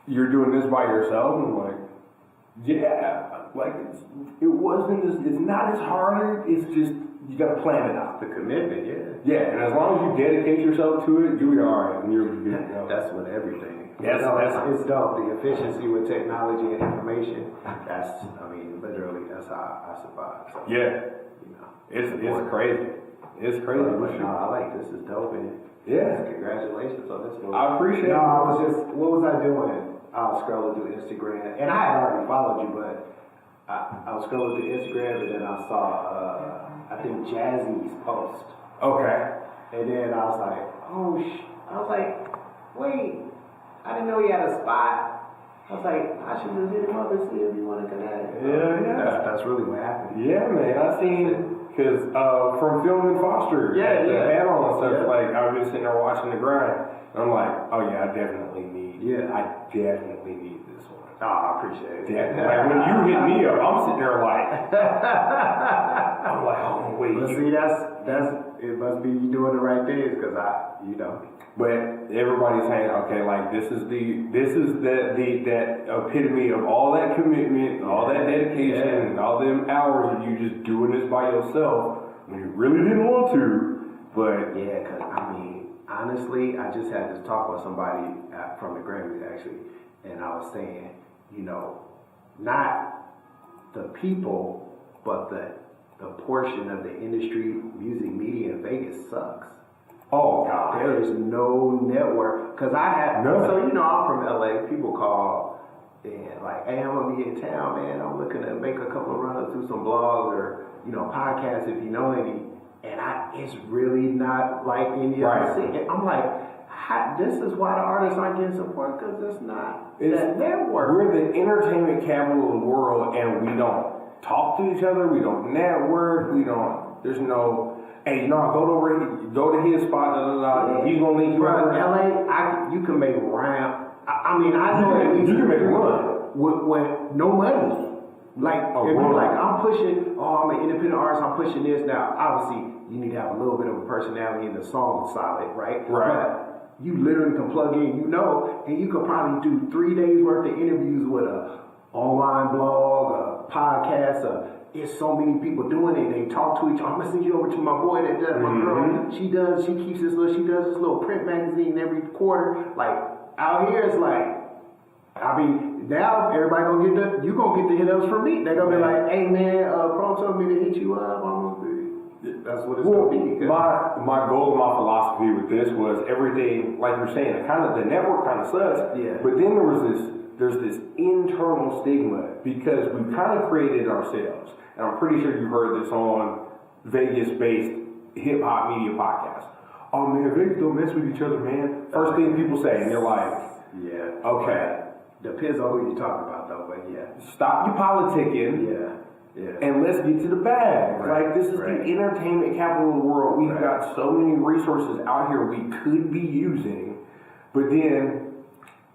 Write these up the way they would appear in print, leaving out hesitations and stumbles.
you're doing this by yourself, and like, yeah, like it's not as hard. It's just you got to plan it out. The commitment, yeah. Yeah, and as long as you dedicate yourself to it, you'll be all right, and you're good. That's with everything. That's it's dope. The efficiency with technology and information. Literally, that's how I survive. So, yeah, it's crazy. It's crazy. I like this. Is dope. And yeah, congratulations on this one. I appreciate it. What was I doing? I was scrolling through Instagram, and I had already followed you, but I was scrolling through Instagram, and then I saw, I think Jazzy's post. Okay. And then I was like, wait, I didn't know he had a spot. I was like, I should just hit him up and see if he want to connect. Yeah. That's really what happened. Yeah, man. I seen, because from filming Foster, the panel and stuff, like, I've been sitting there watching the grind, and I'm like, oh yeah, I definitely need this one. Oh, I appreciate it. Yeah. Like, when you hit me up, I'm sitting there like, I'm like, oh, wait. Well, see, it must be you doing the right things, because But everybody's saying, okay, like this is that epitome of all that commitment, all that dedication, and all them hours of you just doing this by yourself when you really didn't want to. But yeah, because honestly, I just had this talk with somebody from the Grammys actually, and I was saying, not the people, but the portion of the industry, music, media in Vegas sucks. Oh God! There is no network, because I have. No. So I'm from LA. People call and like, hey, I'm gonna be in town, man. I'm looking to make a couple of runs through some blogs or podcasts if you know any. And it's really not like any other city. I'm like, this is why the artists aren't getting support, because it's not that network. We're the entertainment capital of the world, and we don't talk to each other. We don't network. There's no. Hey, go to his spot, he's gonna link you out. LA, you can make round. I know that you can make a run with no money. Like, I'm pushing, I'm an independent artist, I'm pushing this. Now, obviously, you need to have a little bit of a personality and the song solid, right? Right. But you literally can plug in, and you could probably do 3 days worth of interviews with a online blog, a podcast, there's so many people doing it. They talk to each other. I'm gonna send you over to my boy that does my girl. She does this little print magazine every quarter. Like out here, it's like, now everybody you gonna get the hit ups from me. They're gonna be like, hey man, Pro told me to hit you up. That's what it's gonna be. My goal and my philosophy with this was everything, like you're saying, the network kind of sucks. Yeah. But then there's this internal stigma because we kind of created it ourselves. And I'm pretty sure you heard this on Vegas-based hip-hop media podcast. Oh man, Vegas don't mess with each other, man. First thing people say, and you're like, yeah, okay. Depends on who you're talking about though, but yeah. Stop your politicking. Yeah. And let's get to the bag. Right. Like, this is the entertainment capital of the world. We've got so many resources out here we could be using. But then,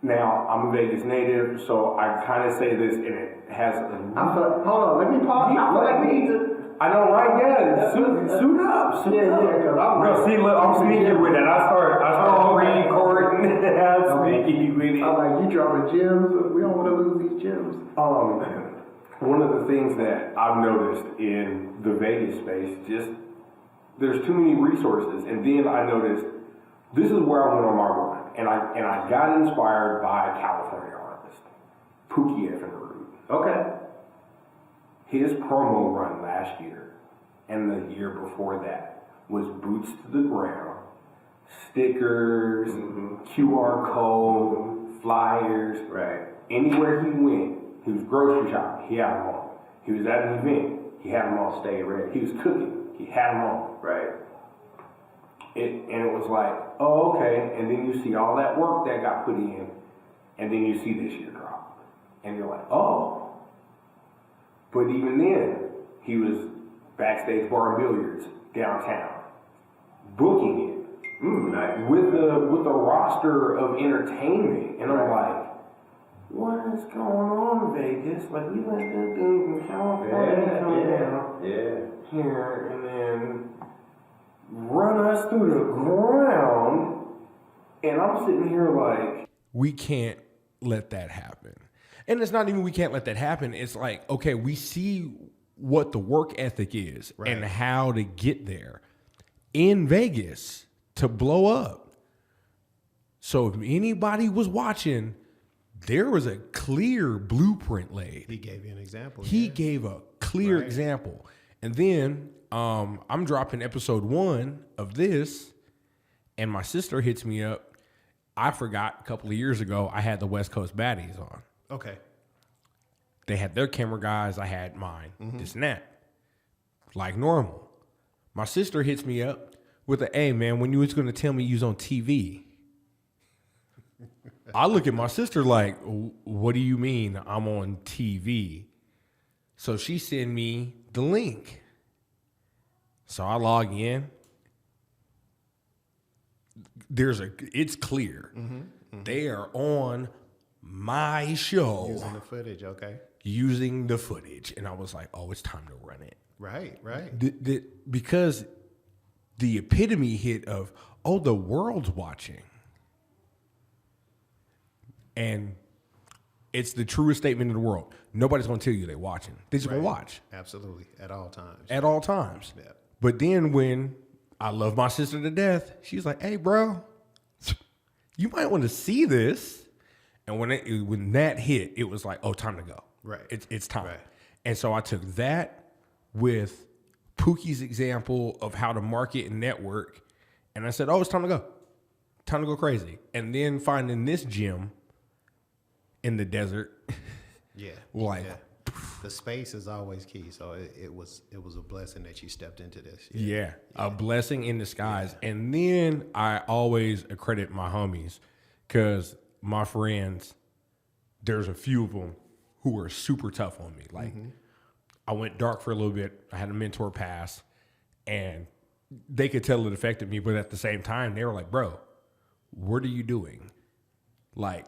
now, I'm a Vegas native, so I kind of say this, and it has hold on, let me pause. I feel like we need to... I know, right? Yeah, suit up. I'm sneaky with it. I start recording. I'm sneaky with it. I'm like, you dropping gems. We don't want to lose these gems. One of the things that I've noticed in the Vegas space, just there's too many resources. And then I noticed, this is where I went on my run. And I got inspired by a California artist, Pookie F. and the Root. Okay. His promo run last year and the year before that was boots to the ground, stickers, QR code, flyers. Right. Anywhere he went, he was grocery shopping, he had them on. He was at an event, he had them on. Stay ready. He was cooking, he had them on. Right. And it was like, oh, okay. And then you see all that work that got put in, and then you see this year drop. And you're like, oh. But even then, he was backstage bar and billiards downtown, booking it with a roster of entertainment. And I'm like, what is going on in Vegas? Like, we let that dude from California come down here and then run us through the ground, and I'm sitting here like, we can't let that happen. And it's not even we can't let that happen. It's like, okay, we see what the work ethic is and how to get there in Vegas to blow up. So if anybody was watching, there was a clear blueprint laid. He gave you an example. He gave a clear example. And then I'm dropping episode 1 of this, and my sister hits me up. I forgot a couple of years ago I had the West Coast Baddies on. Okay. They had their camera guys. I had mine. This and that. Like normal. My sister hits me up with a, hey, man, when you was going to tell me you was on TV? I look at my sister like, what do you mean I'm on TV? So she sent me the link. So I log in. It's clear. They are on my show. Using the footage, okay. Using the footage. And I was like, oh, it's time to run it. Right. Because the epitome hit of, oh, the world's watching. And it's the truest statement in the world. Nobody's going to tell you they're watching. They're just going to watch. Absolutely. At all times. At all times. Yeah. But then when I love my sister to death, she's like, hey, bro, you might want to see this. And when that hit, it was like, oh, time to go. Right. It's time. Right. And so I took that with Pookie's example of how to market and network. And I said, oh, it's time to go. Time to go crazy. And then finding this gym in the desert. Yeah. Like, the space is always key. So it was a blessing that you stepped into this. Yeah. A blessing in disguise. Yeah. And then I always accredit my homies because my friends, there's a few of them who were super tough on me. Like, I went dark for a little bit. I had a mentor pass, and they could tell it affected me. But at the same time, they were like, bro, what are you doing? Like,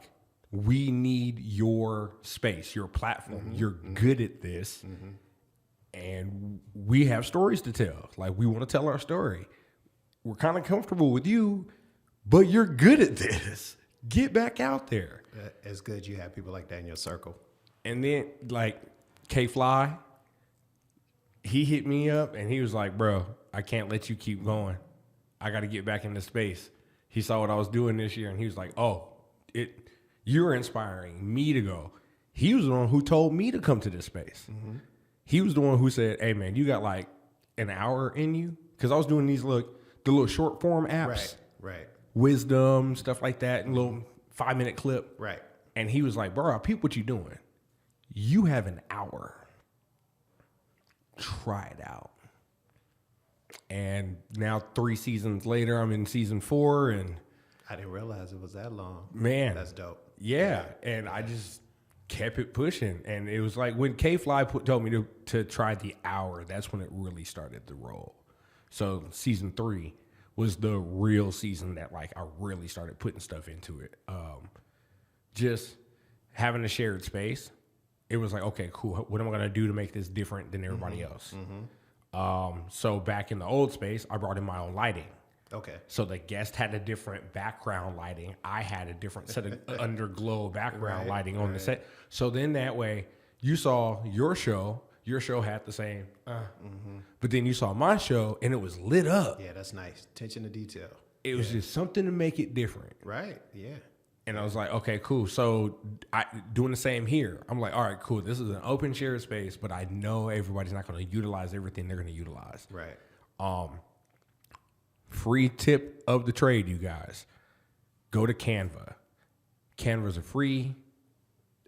we need your space, your platform. You're good at this. And we have stories to tell. Like, we want to tell our story. We're kind of comfortable with you, but you're good at this. Get back out there. It's good you have people like that in your circle. And then, like, K-Fly, he hit me up, and he was like, bro, I can't let you keep going. I got to get back into space. He saw what I was doing this year, and he was like, oh, you're inspiring me to go. He was the one who told me to come to this space. He was the one who said, hey, man, you got like an hour in you? Because I was doing the little short form apps. Right. Wisdom, stuff like that, and a little 5-minute clip. Right. And he was like, bro, I peep what you doing. You have an hour. Try it out. And now 3 seasons later, I'm in season 4, and I didn't realize it was that long. Man. That's dope. Yeah. And I just kept it pushing. And it was like when K-Fly told me to try the hour, that's when it really started to roll. So season 3 was the real season that like I really started putting stuff into it. Just having a shared space. It was like, okay, cool. What am I going to do to make this different than everybody else? So back in the old space, I brought in my own lighting. Okay. So the guest had a different background lighting. I had a different set of underglow background lighting on the set. So then that way you saw your show had the same, but then you saw my show and it was lit up. Yeah, that's nice. Attention to detail. It was just something to make it different. Right. Yeah. And I was like, okay, cool. So doing the same here. I'm like, all right, cool. This is an open shared space, but I know everybody's not going to utilize everything they're going to utilize. Right. Free tip of the trade, you guys. Go to Canva. Canva is a free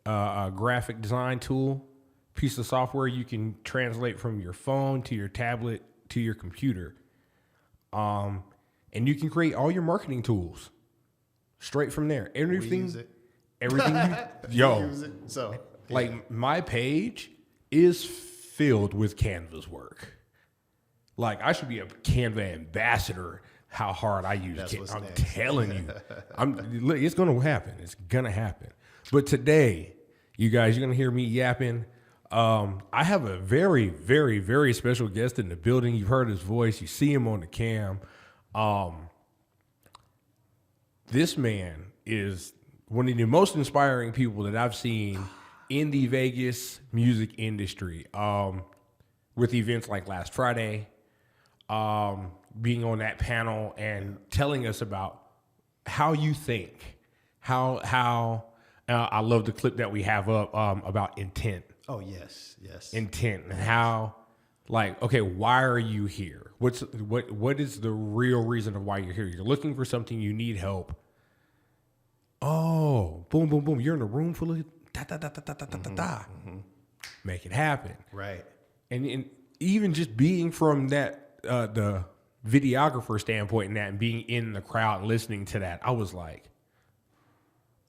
graphic design tool, piece of software you can translate from your phone to your tablet to your computer. And you can create all your marketing tools straight from there. Everything, use it. Everything, Use it. So, like my page is filled with Canva's work. Like, I should be a Canva ambassador, how hard I use Canva. I'm telling you. It's going to happen. It's going to happen. But today, you guys, you're going to hear me yapping. I have a very, very, very special guest in the building. You've heard his voice. You see him on the cam. This man is one of the most inspiring people that I've seen in the Vegas music industry. With events like last Friday, being on that panel and telling us about how you think, how I love the clip that we have up about intent. Oh, yes, yes. Intent and how, like, okay, why are you here? What is the real reason of why you're here? You're looking for something, you need help. Oh, boom, boom, boom. You're in a room full of da da da da da da da da. Make it happen. Right. And even just being from that the videographer standpoint and that, and being in the crowd and listening to that, I was like,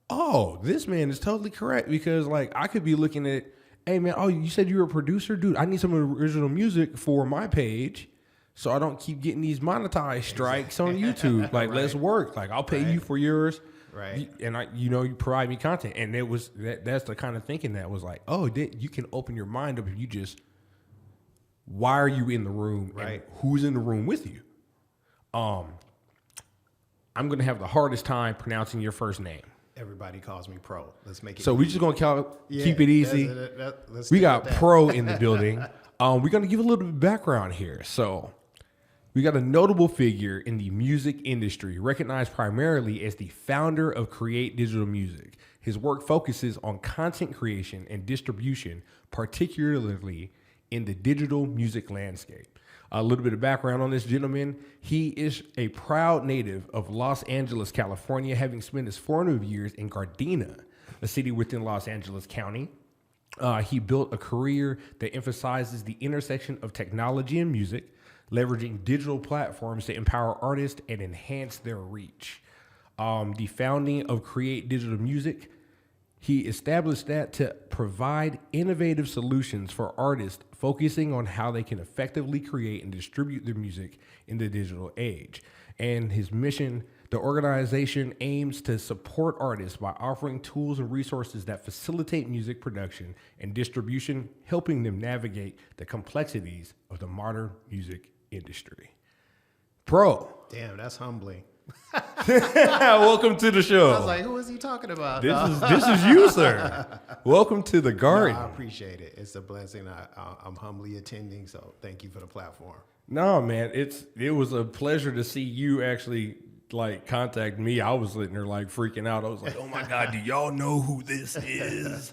oh, this man is totally correct, because like I could be looking at, hey man, oh, you said you were a producer, dude. I need some original music for my page, so I don't keep getting these monetized strikes on YouTube. Like, Right. let's work. Like, I'll pay you for yours, Right. And you provide me content. And it was that's the kind of thinking that was like, oh, you can open your mind up if you just. Why are you in the room? Right. And who's in the room with you? I'm gonna have the hardest time pronouncing your first name. Everybody calls me Pro. Let's make it. So we just gonna keep it easy. Let's We stick got with that. Pro in the building. We're gonna give a little bit of background here. So we got a notable figure in the music industry, recognized primarily as the founder of Create.Digital Music. His work focuses on content creation and distribution, particularly in the digital music landscape. A little bit of background on this gentleman. He is a proud native of Los Angeles, California, having spent his formative years in Gardena, a city within Los Angeles County. He built a career that emphasizes the intersection of technology and music, leveraging digital platforms to empower artists and enhance their reach. The founding of Create.Digital Music, he established that to provide innovative solutions for artists, focusing on how they can effectively create and distribute their music in the digital age. And his mission, the organization aims to support artists by offering tools and resources that facilitate music production and distribution, helping them navigate the complexities of the modern music industry. Pro, Damn, that's humbling. welcome to the show. I was like, who is he talking about? This is you, sir. Welcome to the garden. I appreciate it. It's a blessing. I'm humbly attending, so thank you for the platform. No, man, it was a pleasure to see you actually like contact me. I was sitting there like freaking out. I was like, oh my God, do y'all know who this is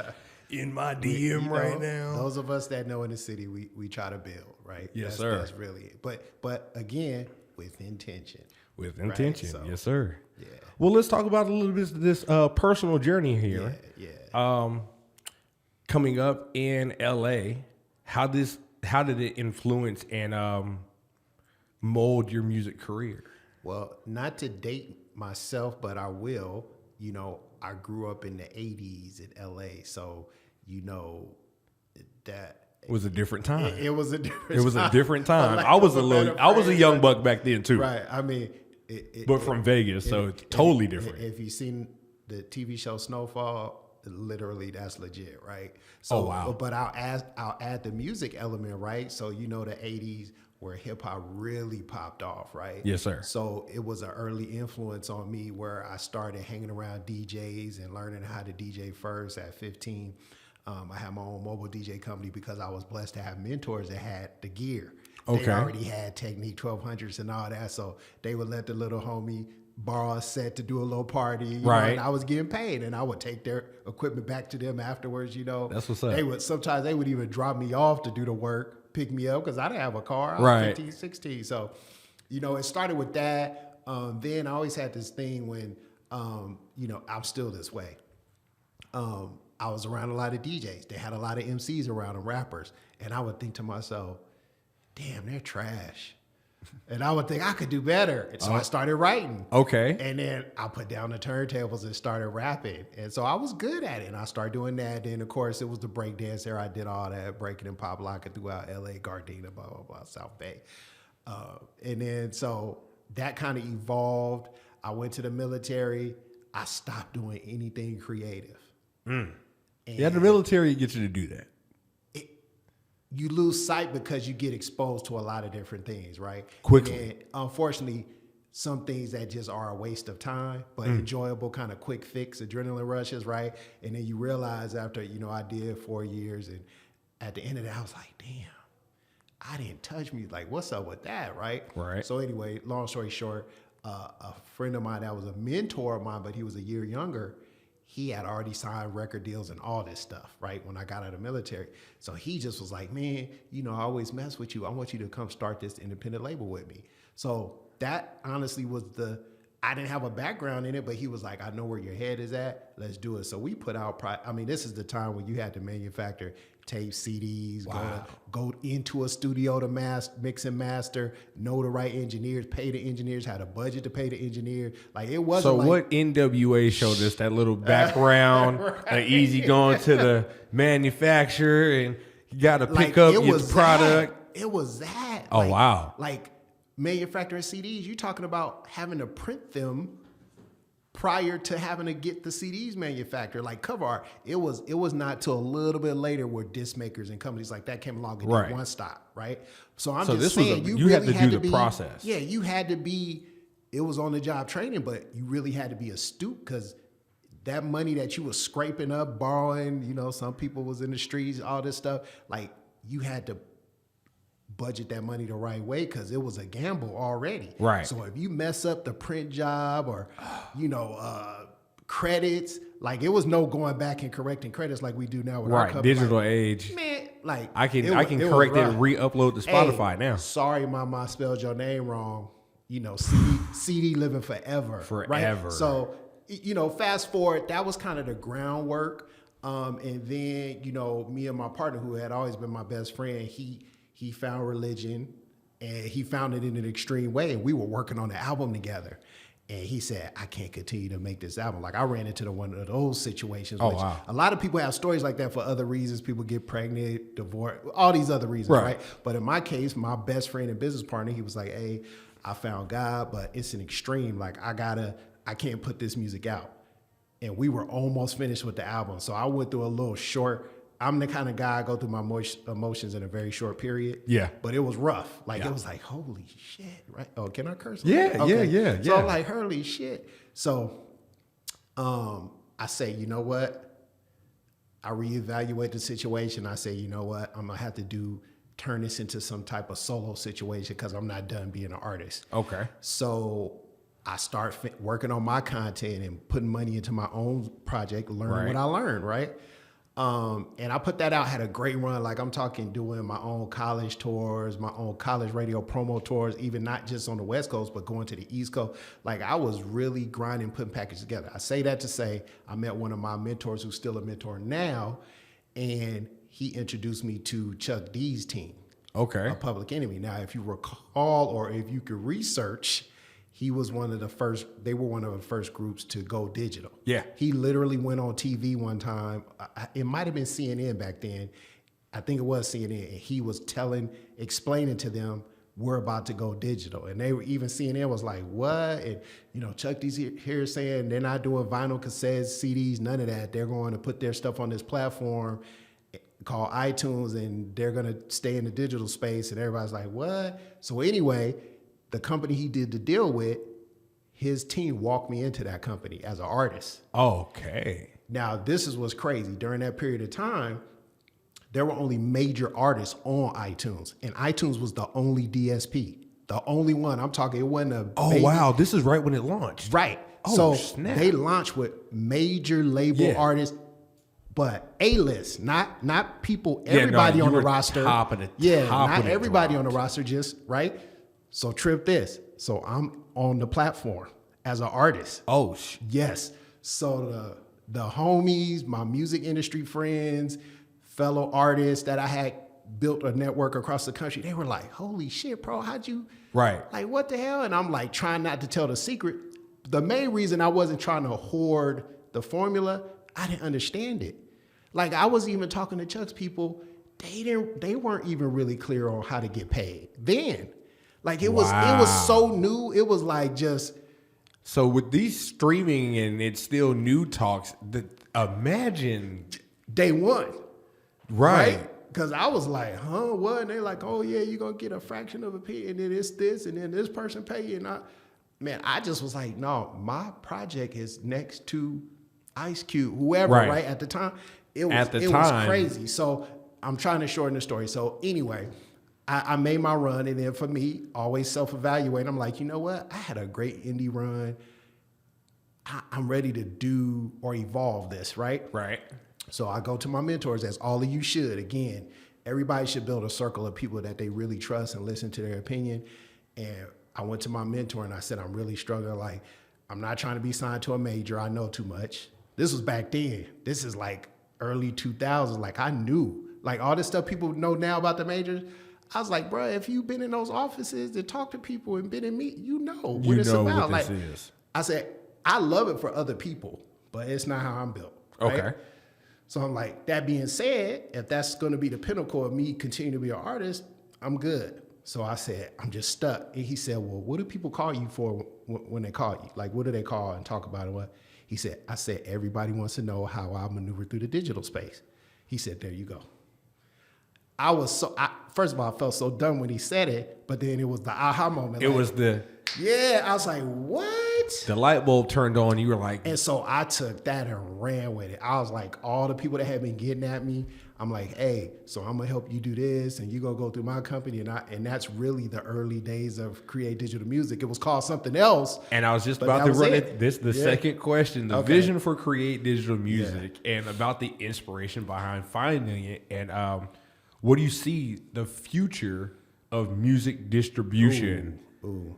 in my DM right now? Those of us that know in the city, we try to build, right? Yes, sir. That's really it. But again, with intention. With intention, so, yes, sir. Yeah. Well, let's talk about a little bit of this personal journey here. Yeah. Coming up in LA, how did it influence and mold your music career? Well, not to date myself, but I will. You know, I grew up in the 80s in LA, so you know that It was a different time. it was a different It was a time. different time. Like I was a young phrase, buck back then too. Right. I mean, But from Vegas, so it's totally different. If you've seen the TV show Snowfall, literally that's legit, right? So, Oh, wow. But I'll add the music element, right? So you know the 80s where hip hop really popped off, right? Yes, sir. So it was an early influence on me where I started hanging around DJs and learning how to DJ first at 15. I had my own mobile DJ company because I was blessed to have mentors that had the gear. Okay. They already had Technique 1200s and all that, so they would let the little homie borrow a set to do a little party. You know, Right. and I was getting paid, and I would take their equipment back to them afterwards. You know, That's what's up. Sometimes they would even drop me off to do the work, pick me up because I didn't have a car. I was Right. 15, 16. So, you know, it started with that. Then I always had this thing when, you know, I'm still this way. I was around a lot of DJs. They had a lot of MCs around and rappers. And I would think to myself, damn, they're trash. And I would think I could do better. And so I started writing. Okay. And then I put down the turntables and started rapping. And so I was good at it. And I started doing that. Then, of course, it was the breakdance there. I did all that, breaking and pop locking throughout LA, Gardena, blah, blah, blah, South Bay. And then so that kind of evolved. I went to the military. I stopped doing anything creative. Yeah, the military gets you to do that. You lose sight because you get exposed to a lot of different things, right? Quickly. And unfortunately, some things that just are a waste of time, but enjoyable, kind of quick fix, adrenaline rushes, right? And then you realize after, I did 4 years, and at the end of that, I was like, damn, I didn't touch me. Like, what's up with that, right? Right. So anyway, long story short, a friend of mine that was a mentor of mine, but he was a year younger, he had already signed record deals and all this stuff, right, when I got out of the military. So he just was like, man, I always mess with you. I want you to come start this independent label with me. So that honestly was I didn't have a background in it, but he was like, I know where your head is at. Let's do it. So we put out, this is the time when you had to manufacture tapes, CDs, go into a studio to mix and master, know the right engineers, pay the engineers, had a budget to pay the engineers. Like, it wasn't So like, what NWA showed us that little background, easy going to the manufacturer, and you got to pick up your product. It was that. Oh, wow. Like, manufacturing CDs, you're talking about having to print them prior to having to get the CDs manufactured, like cover art. It was not till a little bit later where disc makers and companies like that came along and did one stop, right? So I'm just saying, you really had to do the process. Yeah, you had to be. It was on the job training, but you really had to be astute, because that money that you was scraping up, borrowing, some people was in the streets, all this stuff. Like, you had to budget that money the right way, because it was a gamble already. Right. So if you mess up the print job or, credits, like, it was no going back and correcting credits like we do now with our company. Digital age. Man, like, I can correct it and re-upload to Spotify now. Sorry, mama, I spelled your name wrong. CD living forever. Forever. Right? So, fast forward, that was kind of the groundwork. And then, me and my partner, who had always been my best friend, he found religion, and he found it in an extreme way. And we were working on the album together. And he said, I can't continue to make this album. Like, I ran into one of those situations. Oh, which wow. A lot of people have stories like that for other reasons. People get pregnant, divorced, all these other reasons, right? But in my case, my best friend and business partner, he was like, hey, I found God, but it's an extreme. Like, I can't put this music out. And we were almost finished with the album. So I went through a little short. I'm the kind of guy, I go through my emotions in a very short period. Yeah. But it was rough. Like, it was like, holy shit, right? Oh, can I curse? Yeah, okay. yeah. So I'm like, holy shit. So I say, you know what? I reevaluate the situation. I say, you know what? I'm going to have to turn this into some type of solo situation, because I'm not done being an artist. Okay. So I start working on my content and putting money into my own project, learning what I learned, right? And I put that out, had a great run. Like, I'm talking doing my own college tours, my own college radio promo tours, even not just on the West Coast, but going to the East Coast. Like, I was really grinding, putting packages together. I say that to say I met one of my mentors, who's still a mentor now, and he introduced me to Chuck D's team. Okay. A Public Enemy. Now, if you recall, or if you could research, they were one of the first groups to go digital. Yeah. He literally went on TV one time. It might have been CNN back then. I think it was CNN. And he was explaining to them, we're about to go digital. And CNN was like, what? And, Chuck D's here saying they're not doing vinyl, cassettes, CDs, none of that. They're going to put their stuff on this platform called iTunes, and they're going to stay in the digital space. And everybody's like, what? So anyway, the company he did the deal with, his team walked me into that company as an artist. Okay. Now, this is what's crazy. During that period of time, there were only major artists on iTunes, and iTunes was the only DSP, the only one. I'm talking, it wasn't a baby. Wow, this is right when it launched. Right. So snap. They launched with major label artists, but A-list, not people, everybody on the roster. Not everybody on the roster, just right. So trip this. So I'm on the platform as an artist. Yes. So the homies, my music industry friends, fellow artists that I had built a network across the country, they were like, holy shit, bro, how'd you? Right. Like, what the hell? And I'm like, trying not to tell the secret. The main reason I wasn't trying to hoard the formula, I didn't understand it. Like, I was even talking to Chuck's people, they weren't even really clear on how to get paid then. Like, it was so new. It was like just. So with these streaming and it's still new talks, imagine day one. Right? Because I was like, huh, what? And they're like, oh yeah, you're going to get a fraction of a penny, and then it's this, and then this person pay you. And man, I just was like, no, my project is next to Ice Cube, whoever, Right. right? At the time, it was At the it time. was crazy. So I'm trying to shorten the story. So anyway, I made my run, and then for me, always self-evaluate. I'm like, you know what? I had a great indie run. I'm ready to do or evolve this, right? Right. So I go to my mentors, as all of you should. Again, everybody should build a circle of people that they really trust and listen to their opinion. And I went to my mentor and I said, I'm really struggling. Like, I'm not trying to be signed to a major. I know too much. This was back then. This is like early 2000s. Like, I knew. Like, all this stuff people know now about the majors. I was like, bro, if you've been in those offices and talked to people and been in meet, you know what it's about. What this Like, is. I said, I love it for other people, but it's not how I'm built. Right? Okay. So I'm like, that being said, if that's going to be the pinnacle of me continuing to be an artist, I'm good. So I said, I'm just stuck. And he said, well, what do people call you for when they call you? Like, what do they call and talk about it? What? He said, I said, everybody wants to know how I maneuver through the digital space. He said, there you go. First of all, I felt so dumb when he said it, but then it was the aha moment. It like, was the I was like, what? light bulb turned on. You were like, And so I took that and ran with it. I was like, all the people that had been getting at me, I'm like, hey, so I'm gonna help you do this, and you gonna go through my company, and that's really the early days of Create.Digital Music. It was called something else. and I was just But about that to was run it. it. The Yeah. second question, the Okay. vision for Create.Digital Music, and about the inspiration behind finding it, and what do you see the future of music distribution? Ooh.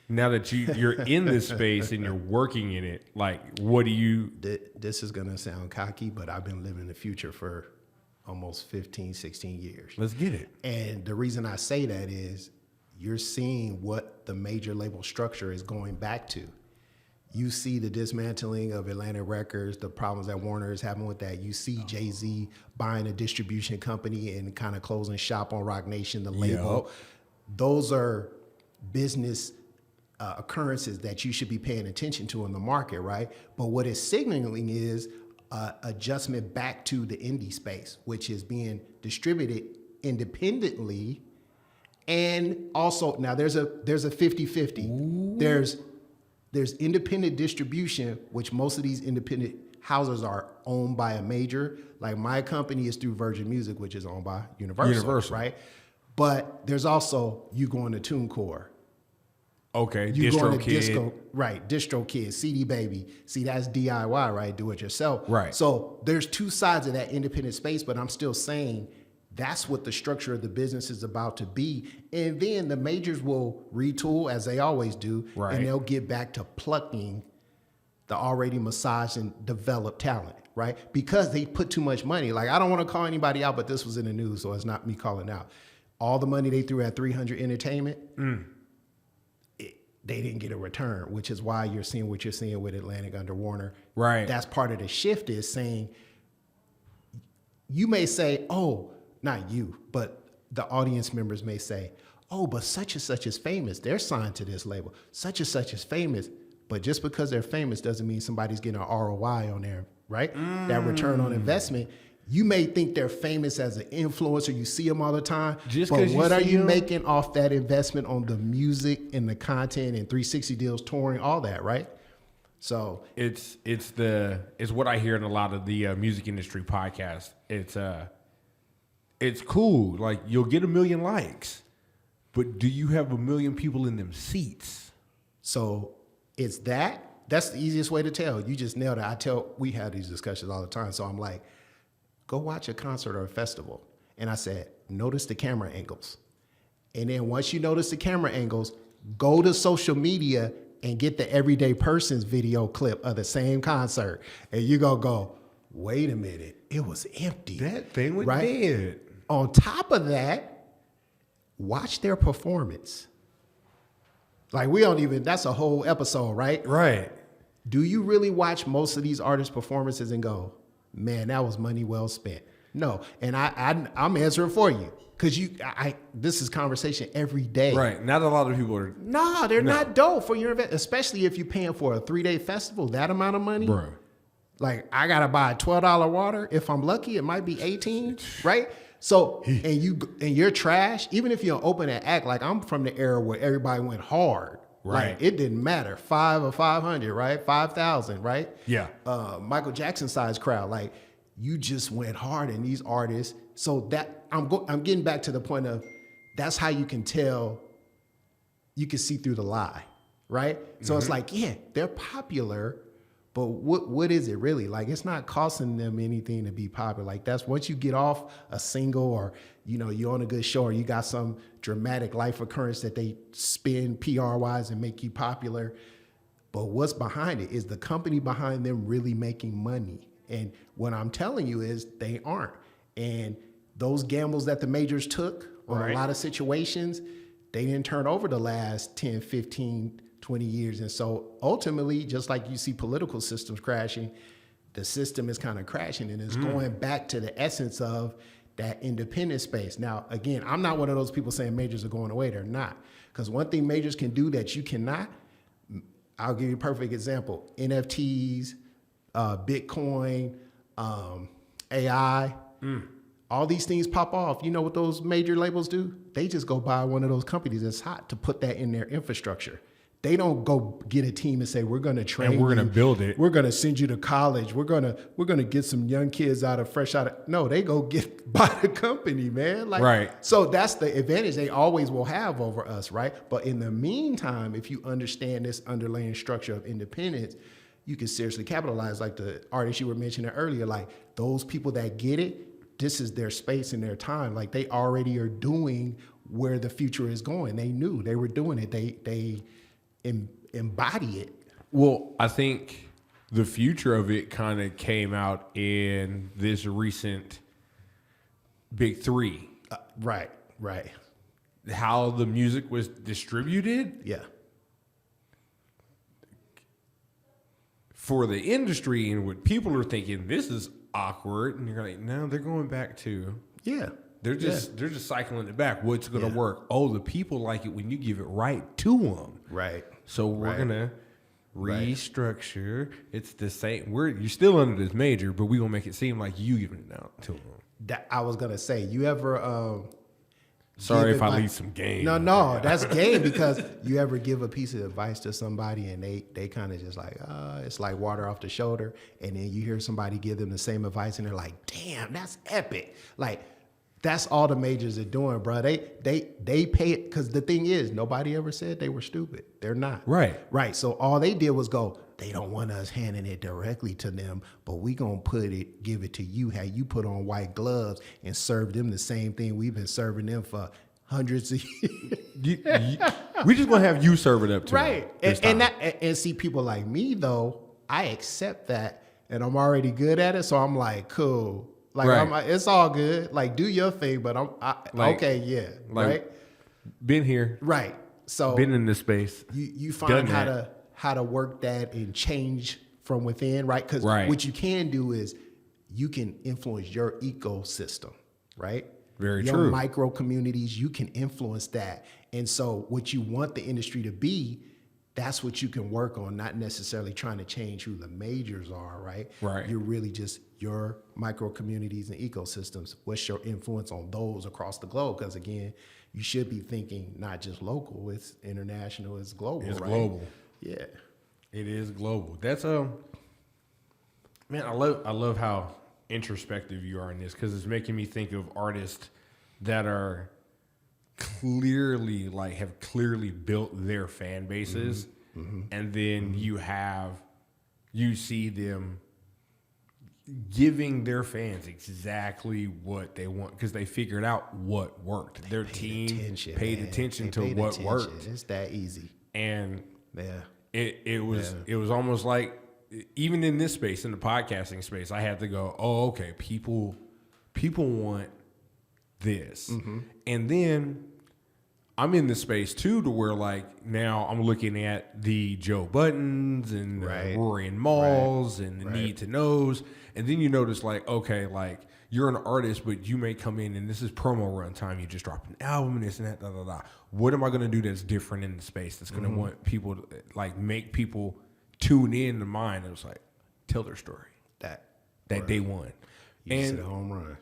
Now that you're in this space and you're working in it, like, what do you? This is gonna sound cocky, but I've been living the future for almost 15, 16 years. Let's get it. And the reason I say that is you're seeing what the major label structure is going back to. You see the dismantling of Atlantic Records, the problems that Warner is having with that. You see Jay-Z buying a distribution company and kind of closing shop on Roc Nation, the label. Those are business occurrences that you should be paying attention to in the market, right? But what it's signaling is adjustment back to the indie space, which is being distributed independently. And also, now there's a 50-50. There's independent distribution, which most of these independent houses are owned by a major. Like, my company is through Virgin Music, which is owned by Universal. Right? But there's also, you going to TuneCore. Okay, You going to DistroKid. DistroKid, CD Baby. See, that's DIY, right? Do it yourself. Right. So there's two sides of that independent space, but I'm still saying that's what the structure of the business is about to be. And then the majors will retool, as they always do, Right. and they'll get back to plucking the already massaged and developed talent, right? Because they put too much money. Like, I don't want to call anybody out, but this was in the news, so it's not me calling out. All the money they threw at 300 Entertainment, they didn't get a return, which is why you're seeing what you're seeing with Atlantic under Warner. Right. That's part of the shift, is saying, you may say, oh, not you, but the audience members may say, oh, but such and such is famous. They're signed to this label. Such and such is famous. But just because they're famous doesn't mean somebody's getting an ROI on there, right? That return on investment. You may think they're famous as an influencer. You see them all the time. Just but 'cause you what are see you them? making off that investment on the music and the content and 360 deals, touring, all that, right? So It's what I hear in a lot of the music industry podcasts. It's cool. Like, you'll get 1 million likes, but do you have 1 million people in them seats? So it's that's the easiest way to tell. You just nailed it. We have these discussions all the time. So I'm like, go watch a concert or a festival. And I said, notice the camera angles. And then once you notice the camera angles, go to social media and get the everyday person's video clip of the same concert. And you're going to go, wait a minute, it was empty. That thing was right? dead. On top of that, watch their performance. Like, that's a whole episode, right? Right. Do you really watch most of these artists' performances and go, man, that was money well spent? No. And I'm answering for you, because this is conversation every day. Right. Not a lot of people are. No, they're not dope for your event, especially if you're paying for a 3-day festival, that amount of money. Bro. Like, I got to buy a $12 water. If I'm lucky, it might be 18, right? So, and you're trash, even if you're open and act. Like, I'm from the era where everybody went hard, Right. Like, it didn't matter. 5 or 500, right? 5,000, right? Yeah. Michael Jackson size crowd. Like, you just went hard in these artists. So that I'm getting back to the point of that's how you can tell, you can see through the lie, right? So it's like, yeah, they're popular, but what is it really? Like, it's not costing them anything to be popular. Like, that's once you get off a single, or, you know, you're on a good show, or you got some dramatic life occurrence that they spin PR wise and make you popular. But what's behind it? Is the company behind them really making money? And what I'm telling you is they aren't. And those gambles that the majors took on a lot of situations, they didn't turn over the last 10, 15, 20 years. And so ultimately, just like you see political systems crashing, the system is kind of crashing, and it's going back to the essence of that independent space. Now, again, I'm not one of those people saying majors are going away. They're not. Because one thing majors can do that you cannot, I'll give you a perfect example. NFTs, Bitcoin, AI, all these things pop off. You know what those major labels do? They just go buy one of those companies that's hot to put that in their infrastructure. They don't go get a team and say, we're going to train and we're going to build it. We're going to send you to college. We're going to get some young kids fresh out of. No, they go buy the company, man. Like, right. So that's the advantage they always will have over us, right? But in the meantime, if you understand this underlying structure of independence, you can seriously capitalize. Like the artists you were mentioning earlier, like those people that get it, this is their space and their time. Like they already are doing where the future is going. They knew they were doing it. They embody it. Well, I think the future of it kind of came out in this recent Big Three. Right. How the music was distributed. Yeah. For the industry and what people are thinking, this is awkward. And you're like, no, they're going back to. Yeah. They're just cycling it back. What's going to work? Oh, the people like it when you give it right to them. Right. So we're gonna restructure. It's the same. You're still under this major, but we're gonna make it seem like you giving it out to them. That I was gonna say. You ever? Sorry if I leave some game. No, that's game because you ever give a piece of advice to somebody and they kind of just like, it's like water off the shoulder, and then you hear somebody give them the same advice and they're like, damn, that's epic. Like. That's all the majors are doing, bro. They pay it because the thing is, nobody ever said they were stupid. They're not. Right. So all they did was go, they don't want us handing it directly to them, but we gonna give it to you, how you put on white gloves and serve them the same thing we've been serving them for hundreds of years. We just gonna have you serve it up to right. them. And see people like me though, I accept that and I'm already good at it, so I'm like, cool. Like it's all good. Like do your thing, but okay, yeah, right. Been here, right? So been in this space. You find how to work that and change from within, right? Because what you can do is you can influence your ecosystem, right? Very your true. Micro communities, you can influence that, and so what you want the industry to be. That's what you can work on, not necessarily trying to change who the majors are, right? Right. You're really just your micro communities and ecosystems. What's your influence on those across the globe? Because again, you should be thinking not just local, it's international, it's global, It's right? global. Yeah. It is global. That's man, I love how introspective you are in this because it's making me think of artists that are clearly have clearly built their fan bases, and then you see them giving their fans exactly what they want because they figured out what worked. Their team paid attention to what worked. It's that easy. And it was almost like even in this space, in the podcasting space, I had to go, oh, okay, people want this. And then I'm in this space too to where now I'm looking at the Joe Buttons and the Rory and Malls and the Need to Knows. And then you notice you're an artist, but you may come in and this is promo run time. You just dropped an album and this and that, What am I going to do that's different in the space that's going to want people to make people tune in to mine? It was tell their story that day one. You just hit a home run.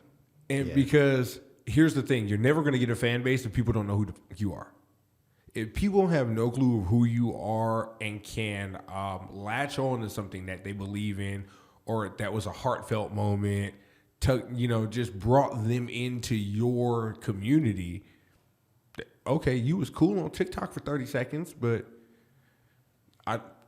And because here's the thing, you're never going to get a fan base if people don't know who the fuck you are. if people have no clue of who you are and can latch on to something that they believe in, or that was a heartfelt moment, just brought them into your community. Okay, you was cool on TikTok for 30 seconds, but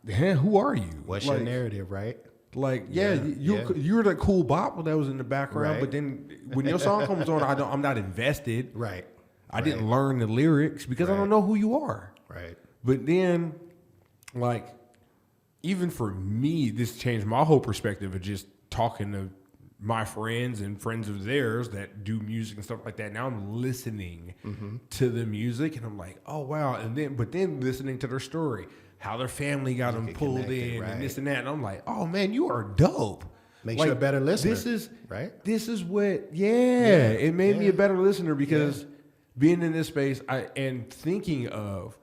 who are you? What's your narrative, right? Like, you're the cool bop that was in the background, Right. but then when your song comes on, I'm not invested. Right. I didn't learn the lyrics because I don't know who you are. Right. But then, like, even for me, this changed my whole perspective of just talking to my friends and friends of theirs that do music and stuff like that. Now I'm listening to the music and I'm like, oh wow. But then listening to their story, how their family got them pulled in and this and that. And I'm like, oh man, you are dope. Makes you a better listener. This is right. This is what, it made me a better listener because being in this space and thinking of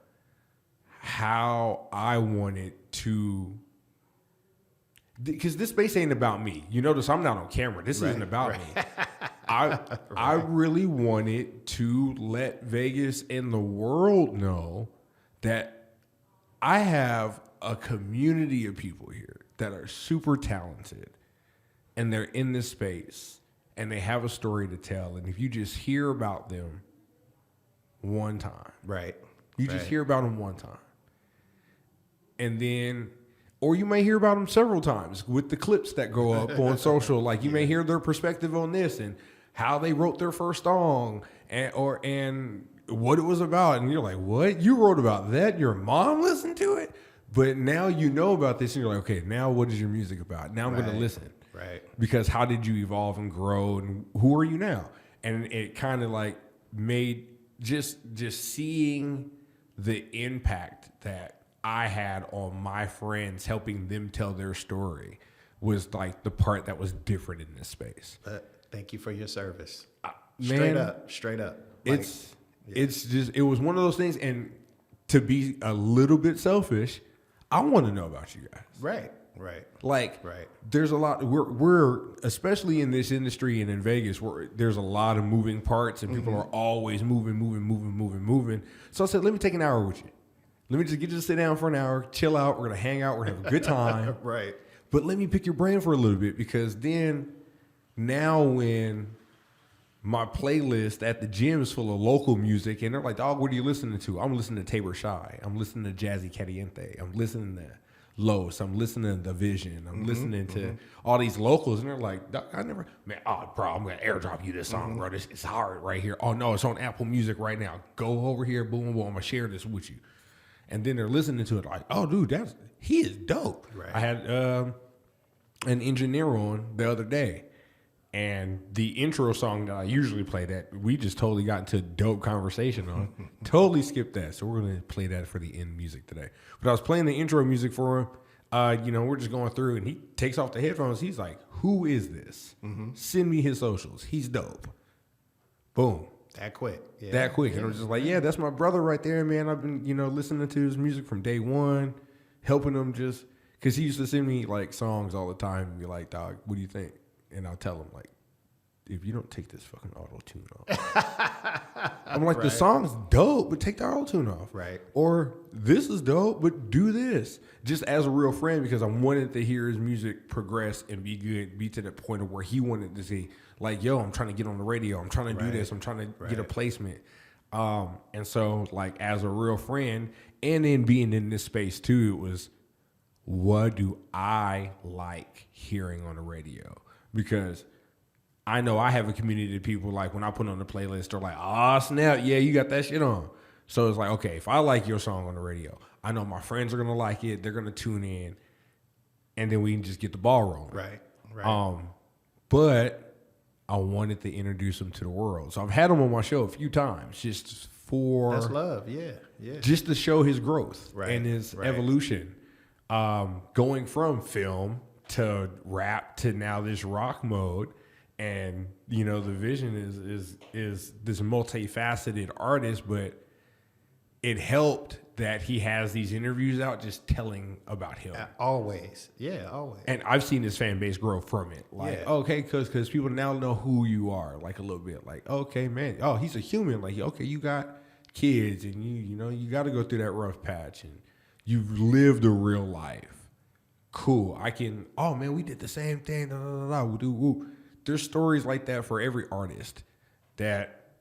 how I wanted to, because this space ain't about me. You notice I'm not on camera. This isn't about me. I really wanted to let Vegas and the world know that I have a community of people here that are super talented and they're in this space and they have a story to tell. And if you just hear about them one time, you just hear about them one time. And then, or you may hear about them several times with the clips that go up on social. Like you may hear their perspective on this and how they wrote their first song and what it was about. And you're like, what? You wrote about that? Your mom listened to it? But now you know about this and you're like, okay, now what is your music about? Now I'm going to listen. Right. Because how did you evolve and grow and who are you now? And it kind of like made just seeing the impact that I had on my friends, helping them tell their story, was like the part that was different in this space. Thank you for your service. Man, Straight up. It's just, it was one of those things. And to be a little bit selfish, I want to know about you guys. Right. There's a lot, we're especially in this industry and in Vegas, where there's a lot of moving parts and people are always moving. So I said, let me take an hour with you. Let me just get you to sit down for an hour, chill out. We're going to hang out. We're going to have a good time. Right. But let me pick your brain for a little bit, because then now when my playlist at the gym is full of local music and they're like, dog, what are you listening to? I'm listening to Tabor Shy. I'm listening to Jazzy Caliente. I'm listening to Los. I'm listening to The Vision. I'm listening to all these locals. And they're like, bro, I'm going to airdrop you this song, bro. It's hard right here. Oh, no, it's on Apple Music right now. Go over here. Boom, boom. I'm going to share this with you. And then they're listening to it like, oh, dude, he is dope. Right. I had an engineer on the other day, and the intro song that I usually play that we just totally got into a dope conversation on. Totally skipped that. So we're going to play that for the end music today. But I was playing the intro music for him. We're just going through, and he takes off the headphones. He's like, who is this? Send me his socials. He's dope. Boom. That quick. Yeah. That quick. And I was just like, yeah, that's my brother right there, man. I've been, listening to his music from day one, helping him just, because he used to send me like songs all the time and be like, dog, what do you think? And I'll tell him, like, if you don't take this fucking auto-tune off. I'm like, the song's dope, but take the auto-tune off. Right. Or this is dope, but do this. Just as a real friend, because I wanted to hear his music progress and be good, be to the point of where he wanted to see, like, yo, I'm trying to get on the radio. I'm trying to do this. I'm trying to get a placement. And so, like, as a real friend, and then being in this space too, it was, what do I like hearing on the radio? Because I know I have a community of people, like, when I put on the playlist, they're like, oh, snap, yeah, you got that shit on. So it's like, okay, if I like your song on the radio, I know my friends are going to like it. They're going to tune in, and then we can just get the ball rolling. Right. But I wanted to introduce them to the world. So I've had him on my show a few times, just for... That's love, yeah. Just to show his growth and his evolution. Going from film to rap to now this rock mode. And, the Vision is this multifaceted artist, but it helped that he has these interviews out just telling about him. Always. Yeah, always. And I've seen his fan base grow from it. Like, okay, because people now know who you are, like, a little bit. Like, okay, man, oh, he's a human. Like, okay, you got kids and you got to go through that rough patch and you've lived a real life. Cool. Oh man, we did the same thing. Da, da, da, da, woo. There's stories like that for every artist that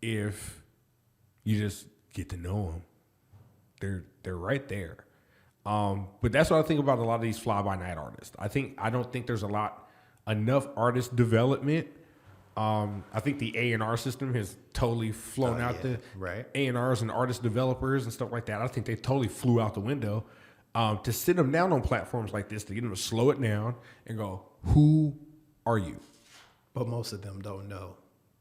if you just get to know them, they're right there. But that's what I think about a lot of these fly-by-night artists. I don't think there's enough artist development. I think the A&R system has totally flown out the right. A&Rs and artist developers and stuff like that. I think they totally flew out the window. To sit them down on platforms like this, to get them to slow it down and go, who are you? But most of them don't know.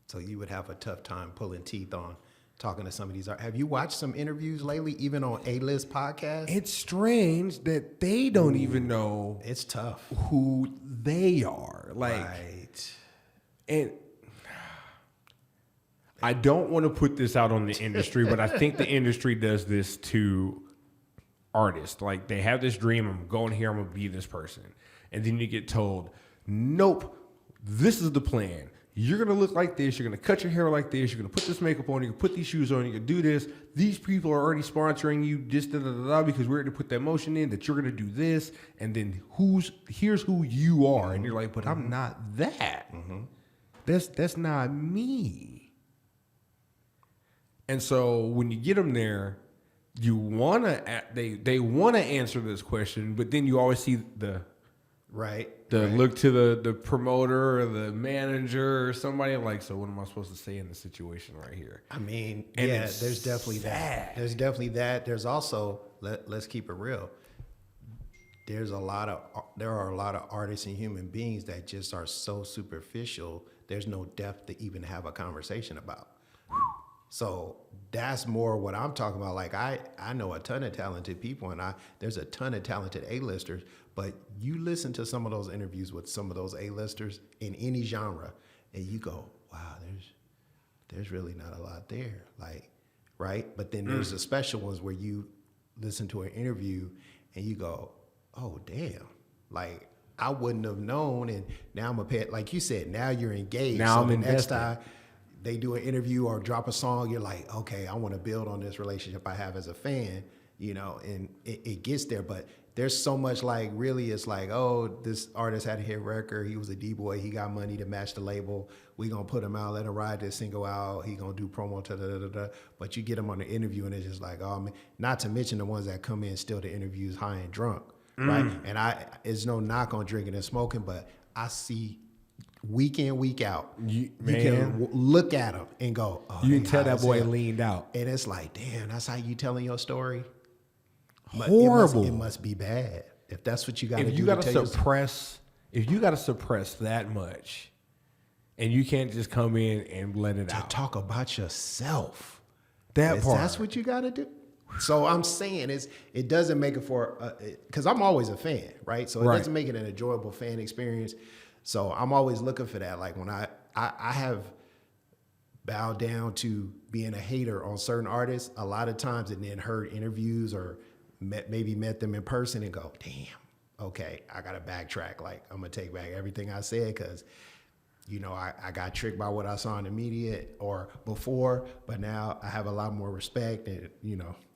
So you would have a tough time pulling teeth on talking to some of these. Have you watched some interviews lately, even on A-list podcasts? It's strange that they don't even know It's tough. who they are. Right. And I don't want to put this out on the industry, but I think the industry does this to artists. Like, they have this dream, I'm going here, I'm going to be this person. And then you get told, nope, this is the plan. You're going to look like this. You're going to cut your hair like this. You're going to put this makeup on. You're going to put these shoes on. You're going to do this. These people are already sponsoring you just because we're going to put that motion in that you're going to do this. And then here's who you are. And you're like, but I'm not that. Mm-hmm. That's not me. And so when you get them there, they want to answer this question, but then you always see the look to the promoter or the manager or somebody like, so what am I supposed to say in the situation right here? I mean, and there's definitely that. There's definitely that. There's also, let's keep it real. There are a lot of artists and human beings that just are so superficial. There's no depth to even have a conversation about. So that's more what I'm talking about. Like, I know a ton of talented people, and there's a ton of talented A-listers, but you listen to some of those interviews with some of those A-listers in any genre, and you go, wow, there's really not a lot there. Like, right? But then there's the special ones where you listen to an interview and you go, oh, damn. Like, I wouldn't have known, and now I'm a pet. Like you said, now you're engaged. Now I'm the invested. next time they do an interview or drop a song, you're like, okay, I want to build on this relationship I have as a fan, and it gets there. But there's so much, like, really, it's like, oh, this artist had a hit record. He was a D-boy. He got money to match the label. We going to put him out, let him ride this single out. He going to do promo, da-da-da-da-da. But you get him on the interview, and it's just like, oh, man. Not to mention the ones that come in still to interviews high and drunk, right? And it's no knock on drinking and smoking, but I see week in, week out, you can look at them and go, oh, you can tell that boy leaned out. And it's like, damn, that's how you telling your story? Horrible. It must be bad. If that's what you got to do. If you got to suppress that much, and you can't just come in and let it out. Talk about yourself. That part. That's what you got to do. So I'm saying it doesn't make it for, because I'm always a fan, right? So it doesn't make it an enjoyable fan experience. So I'm always looking for that. Like, when I have bowed down to being a hater on certain artists a lot of times, and then heard interviews or maybe met them in person and go, damn, okay, I got to backtrack. Like, I'm going to take back everything I said because, I got tricked by what I saw in the media or before, but now I have a lot more respect and,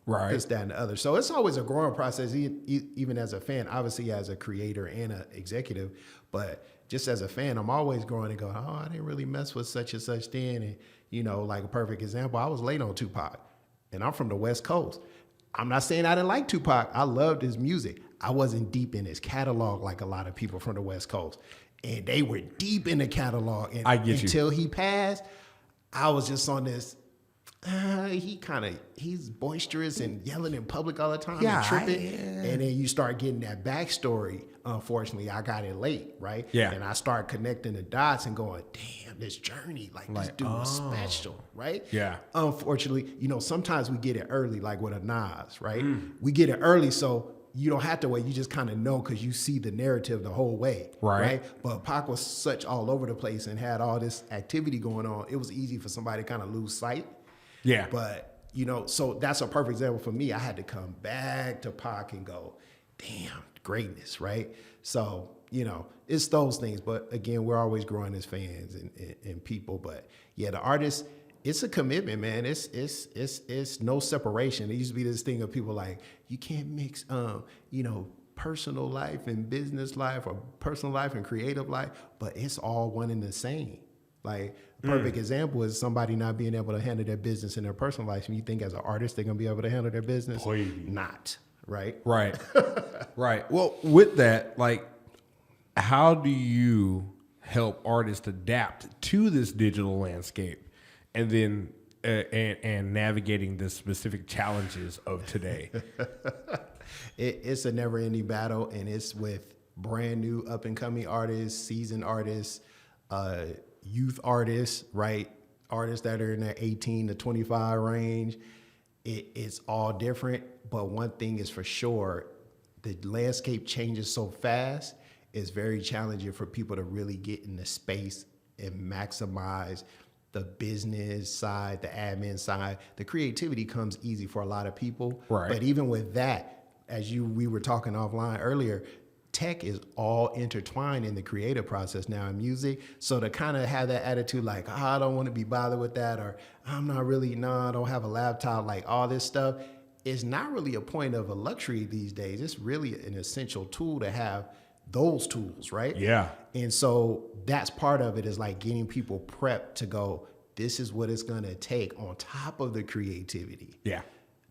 this, that, and the other. So it's always a growing process, even as a fan, obviously as a creator and an executive, but just as a fan, I'm always growing and going, oh, I didn't really mess with such and such then. And, like a perfect example, I was late on Tupac, and I'm from the West Coast. I'm not saying I didn't like Tupac. I loved his music. I wasn't deep in his catalog like a lot of people from the West Coast. And they were deep in the catalog. And until he passed, I was just on this, he's boisterous and yelling in public all the time and tripping. And then you start getting that backstory. Unfortunately, I got it late, right? Yeah. And I start connecting the dots and going, damn, this journey, like this dude was special, right? Yeah. Unfortunately, sometimes we get it early, like with a Nas, right? We get it early, so you don't have to wait. You just kind of know because you see the narrative the whole way, right? But Pac was such all over the place and had all this activity going on. It was easy for somebody to kind of lose sight. Yeah. But, so that's a perfect example for me. I had to come back to Pac and go, damn, greatness, right? So, it's those things. But again, we're always growing as fans and people. But yeah, the artists, it's a commitment, man. It's no separation. It used to be this thing of people like, you can't mix, personal life and business life, or personal life and creative life, but it's all one and the same. Like, a perfect example is somebody not being able to handle their business in their personal life. And you think as an artist, they're going to be able to handle their business? Not, right? Right. Right. Well, with that, like, how do you help artists adapt to this digital landscape, and then and navigating the specific challenges of today? It's a never-ending battle, and it's with brand new up-and-coming artists, seasoned artists, youth artists, right? Artists that are in that 18 to 25 range. It's all different, but one thing is for sure, the landscape changes so fast, it's very challenging for people to really get in the space and maximize the business side, the admin side. The creativity comes easy for a lot of people. Right. But even with that, we were talking offline earlier, tech is all intertwined in the creative process now in music. So to kind of have that attitude like, I don't want to be bothered with that, or I don't have a laptop, like all this stuff, is not really a point of a luxury these days. It's really an essential tool to have those tools, right? Yeah. And so that's part of it, is like getting people prepped to go, this is what it's going to take on top of the creativity. Yeah.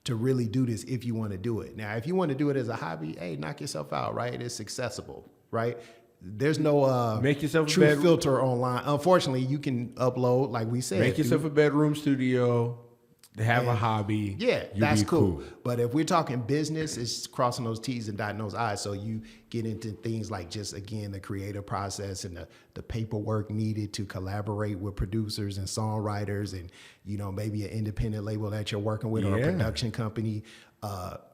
To really do this if you want to do it. Now, if you want to do it as a hobby, hey, knock yourself out, right? It's accessible, right? There's no make yourself a true filter online. Unfortunately, you can upload, like we said. Make yourself a bedroom studio, have a hobby. Yeah, that's cool. But if we're talking business, it's crossing those T's and dotting those I's. So you get into things like just, again, the creative process and the paperwork needed to collaborate with producers and songwriters, and, maybe an independent label that you're working with, or a production company,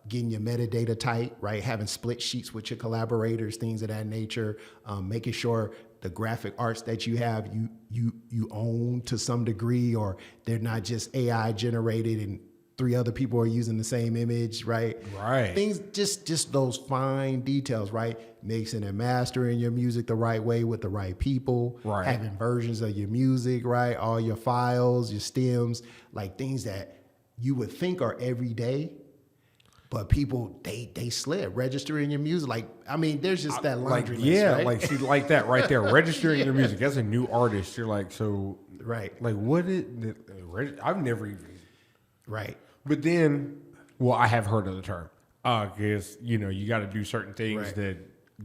getting your metadata tight, right? Having split sheets with your collaborators, things of that nature, making sure the graphic arts that you have, you own to some degree, or they're not just AI generated and 3 other people are using the same image, right? Right. Things, just those fine details, right? Mixing and mastering your music the right way with the right people, right? Having versions of your music, right? All your files, your stems, like things that you would think are everyday, but people, they slip. Registering your music, there's just that laundry list, right? Like, see, like that right there, registering your music. As a new artist, you're like, so, right? Like, what is? I've never even, right? But then, well, I have heard of the term, because you got to do certain things that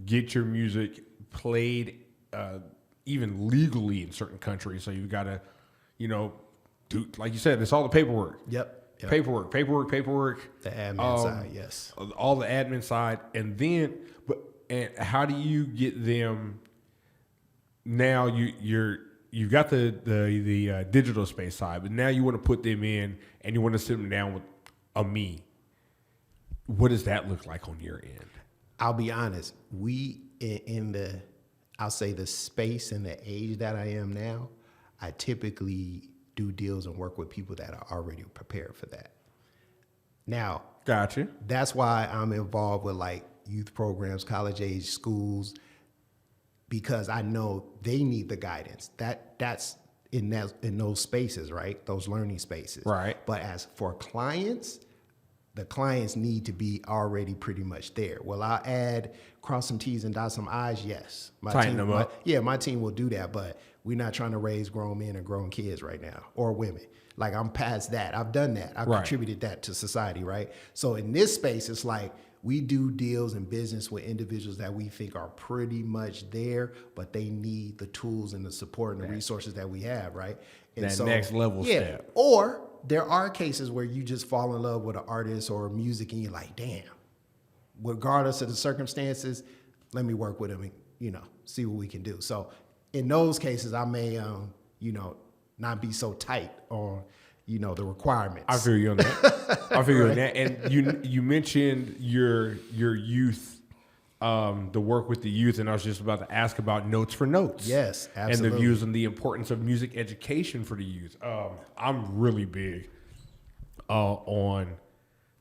get your music played, even legally in certain countries. So you got to, do, like you said, it's all the paperwork. Yep. Paperwork. The admin side, yes. All the admin side, and then, and how do you get them? Now you've got the digital space side, but now you want to put them in, and you want to sit them down with a me. What does that look like on your end? I'll be honest. We I'll say the space and the age that I am now, I typically do deals and work with people that are already prepared for that. Now, gotcha. That's why I'm involved with like youth programs, college age schools, because I know they need the guidance. That's in those spaces, right? Those learning spaces. Right. But as for clients, the clients need to be already pretty much there. Will I add, cross some T's and dot some I's? Yes. Tighten them up. My team will do that, but we're not trying to raise grown men and grown kids right now, or women. Like, I'm past that. I've done that. I've contributed that to society, right? So in this space, it's like we do deals and business with individuals that we think are pretty much there, but they need the tools and the support and the resources that we have, right? And that next level step. Or there are cases where you just fall in love with an artist or music and you're like, damn, regardless of the circumstances, let me work with them and, see what we can do. So in those cases, I may, not be so tight on, the requirements. I feel you on that. I feel you on that. And you mentioned your youth, the work with the youth, and I was just about to ask about Notes for Notes. Yes, absolutely. And the views and the importance of music education for the youth. I'm really big on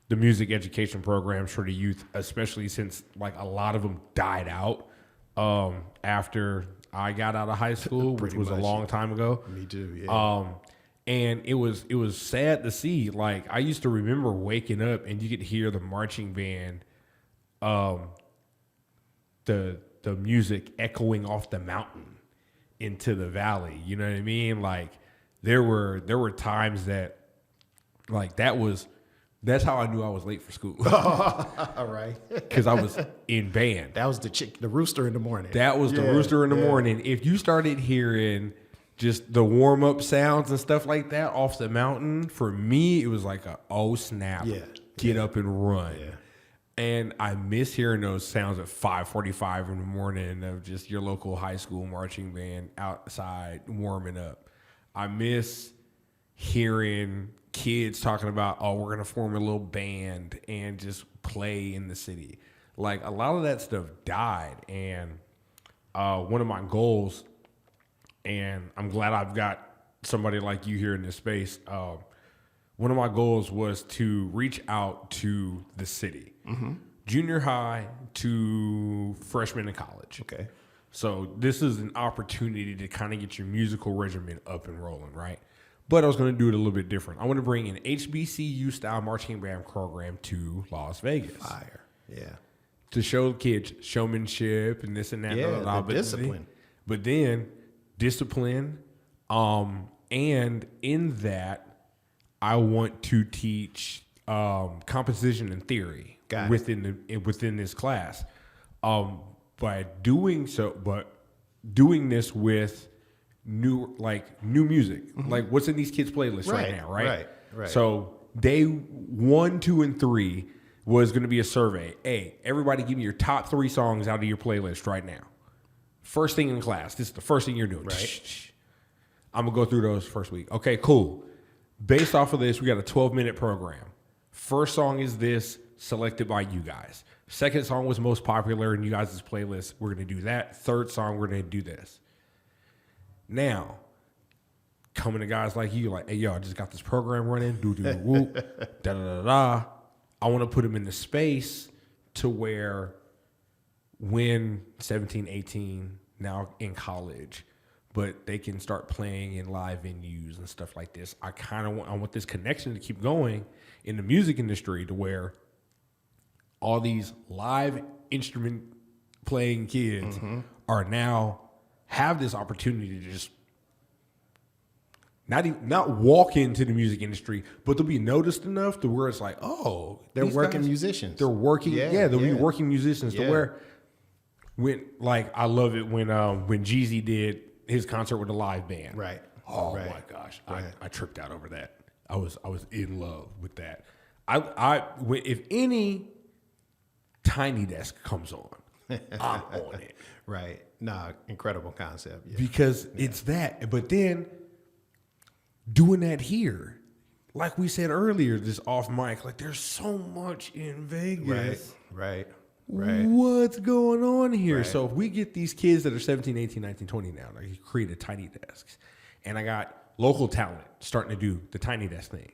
the music education programs for the youth, especially since like a lot of them died out after I got out of high school, which was a long time ago. Me too, yeah. And it was sad to see. Like, I used to remember waking up and you could hear the marching band, the music echoing off the mountain into the valley. You know what I mean? Like, there were times that, like, that's how I knew I was late for school. All right. Because I was in band. That was the rooster in the morning. That was the rooster in the morning. If you started hearing just the warm up sounds and stuff like that off the mountain, for me, it was like oh snap, get up and run. Yeah. And I miss hearing those sounds at 5:45 in the morning of just your local high school marching band outside warming up. I miss hearing kids talking about, oh, we're gonna form a little band and just play in the city. Like, a lot of that stuff died, and one of my goals, and I'm glad I've got somebody like you here in this space. One of my goals was to reach out to the city, junior high to freshman in college. Okay. So this is an opportunity to kind of get your musical regimen up and rolling, right? But I was going to do it a little bit different. I want to bring an HBCU style marching band program to Las Vegas. Fire. Yeah. To show kids showmanship and this and that. Yeah, the discipline. But then discipline. And in that, I want to teach composition and theory within this class. By doing this with new music, like what's in these kids' playlists right now, right? So day 1, 2, and 3 was going to be a survey. Hey, everybody, give me your top 3 songs out of your playlist right now. First thing in class. This is the first thing you're doing. Right. I'm gonna go through those first week. Okay, cool. Based off of this, we got a 12-minute program. First song is this, selected by you guys. Second song was most popular in you guys' playlist. We're going to do that. Third song, we're going to do this. Now, coming to guys like you, like, hey, yo, I just got this program running, whoop, da-da-da-da. I want to put them in the space to where when 17, 18, now in college, but they can start playing in live venues and stuff like this. I want this connection to keep going in the music industry to where all these live instrument playing kids are now have this opportunity to just not walk into the music industry, but they'll be noticed enough to where it's like, oh, they're working musicians. They're working, they'll be working musicians to where I love it when Jeezy did his concert with a live band. Right. Oh my gosh. Right. I tripped out over that. I was in love with that. If any Tiny Desk comes on, I'm on it. Right. Nah, incredible concept. Yeah. Because it's that. But then doing that here, like we said earlier, this off mic, like there's so much in Vegas. Right. What's going on here? Right. So if we get these kids that are 17, 18, 19, 20 now, like create a Tiny Desk, and I got local talent starting to do the Tiny Desk thing.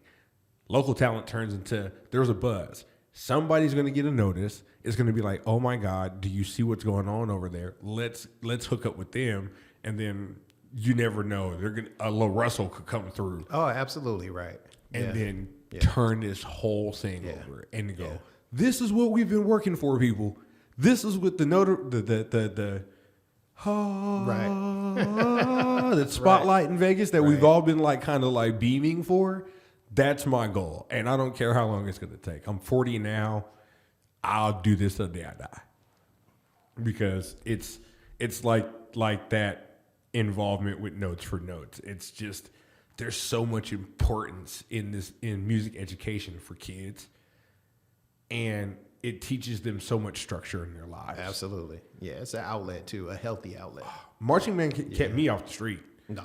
Local talent turns into, there's a buzz. Somebody's going to get a notice. It's going to be like, oh my God, do you see what's going on over there? Let's hook up with them. And then you never know. A little Russell could come through. Oh, absolutely right. And then turn this whole thing over and go, this is what we've been working for, people. This is what the spotlight in Vegas that we've all been like kind of like beaming for. That's my goal. And I don't care how long it's going to take. I'm 40 now. I'll do this till the day I die. Because it's like that involvement with Notes for Notes. It's just, there's so much importance in music education for kids. And it teaches them so much structure in their lives. Absolutely. Yeah, it's an outlet too, a healthy outlet. Marching band kept me off the street. No.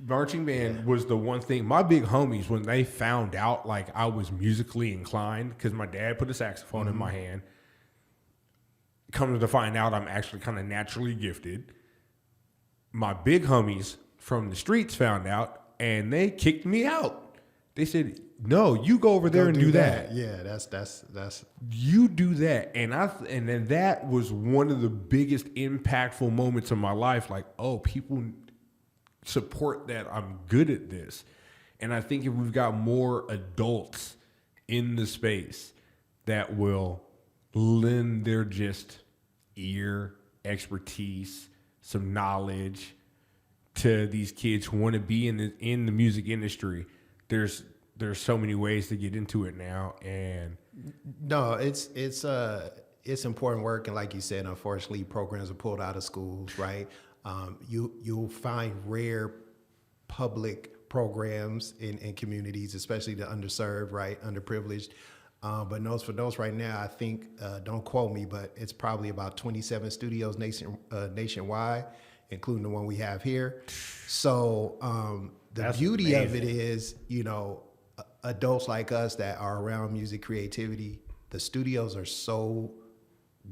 Marching band was the one thing. My big homies, when they found out like I was musically inclined, because my dad put a saxophone in my hand, coming to find out I'm actually kind of naturally gifted. My big homies from the streets found out, and they kicked me out. They said, "No, you go over there and do that." Yeah, that's. You do that, and then that was one of the biggest impactful moments of my life. Like, oh, people support that I'm good at this. And I think if we've got more adults in the space that will lend their just ear, expertise, some knowledge to these kids who want to be in the music industry, there's so many ways to get into it now. And no, it's important work, and like you said, unfortunately, programs are pulled out of schools, right? You'll find rare public programs in communities, especially the underserved, right, underprivileged. But Notes for Notes right now, I think, don't quote me, but it's probably about 27 studios nationwide, including the one we have here. So the beauty of it is, adults like us that are around music creativity, the studios are so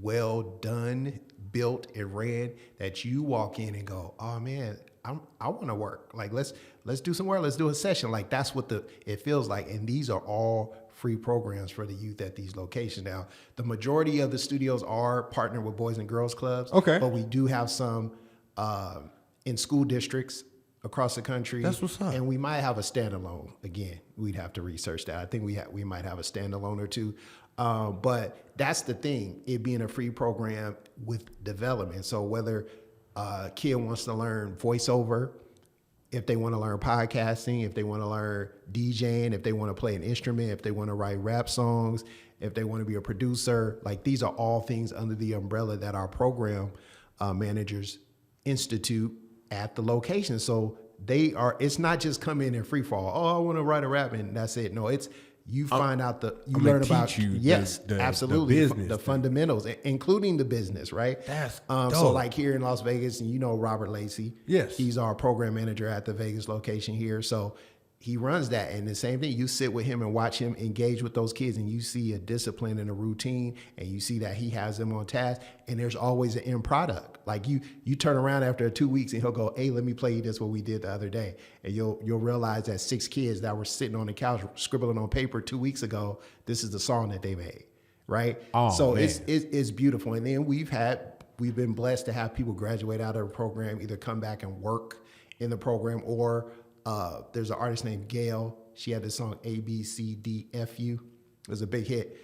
well done, built, and ran that you walk in and go, oh man, I want to work. Like let's do some work. Let's do a session. Like that's what it feels like. And these are all free programs for the youth at these locations. Now, the majority of the studios are partnered with Boys and Girls Clubs. Okay. But we do have some in school districts across the country. That's what's up. And we might have a standalone. Again, we'd have to research that. I think we might have a standalone or two. But that's the thing, it being a free program with development. So whether a kid wants to learn voiceover, if they want to learn podcasting, if they want to learn DJing, if they want to play an instrument, if they want to write rap songs, if they want to be a producer, like these are all things under the umbrella that our program managers institute at the location. So it's not just come in and free fall. Oh, I want to write a rap and that's it. No, it's you find out you learn about absolutely the business, the fundamentals, including the business, right? That's so like here in Las Vegas, and Robert Lacey. Yes, he's our program manager at the Vegas location here. So he runs that, and the same thing. You sit with him and watch him engage with those kids, and you see a discipline and a routine, and you see that he has them on task. And there's always an end product. Like you turn around after 2 weeks, and he'll go, "Hey, let me play you this what we did the other day," and you'll realize that 6 kids that were sitting on the couch scribbling on paper 2 weeks ago, this is the song that they made, right? Oh, so man. It's beautiful. And then we've been blessed to have people graduate out of the program, either come back and work in the program or. There's an artist named Gail. She had this song ABCDFU. It was a big hit.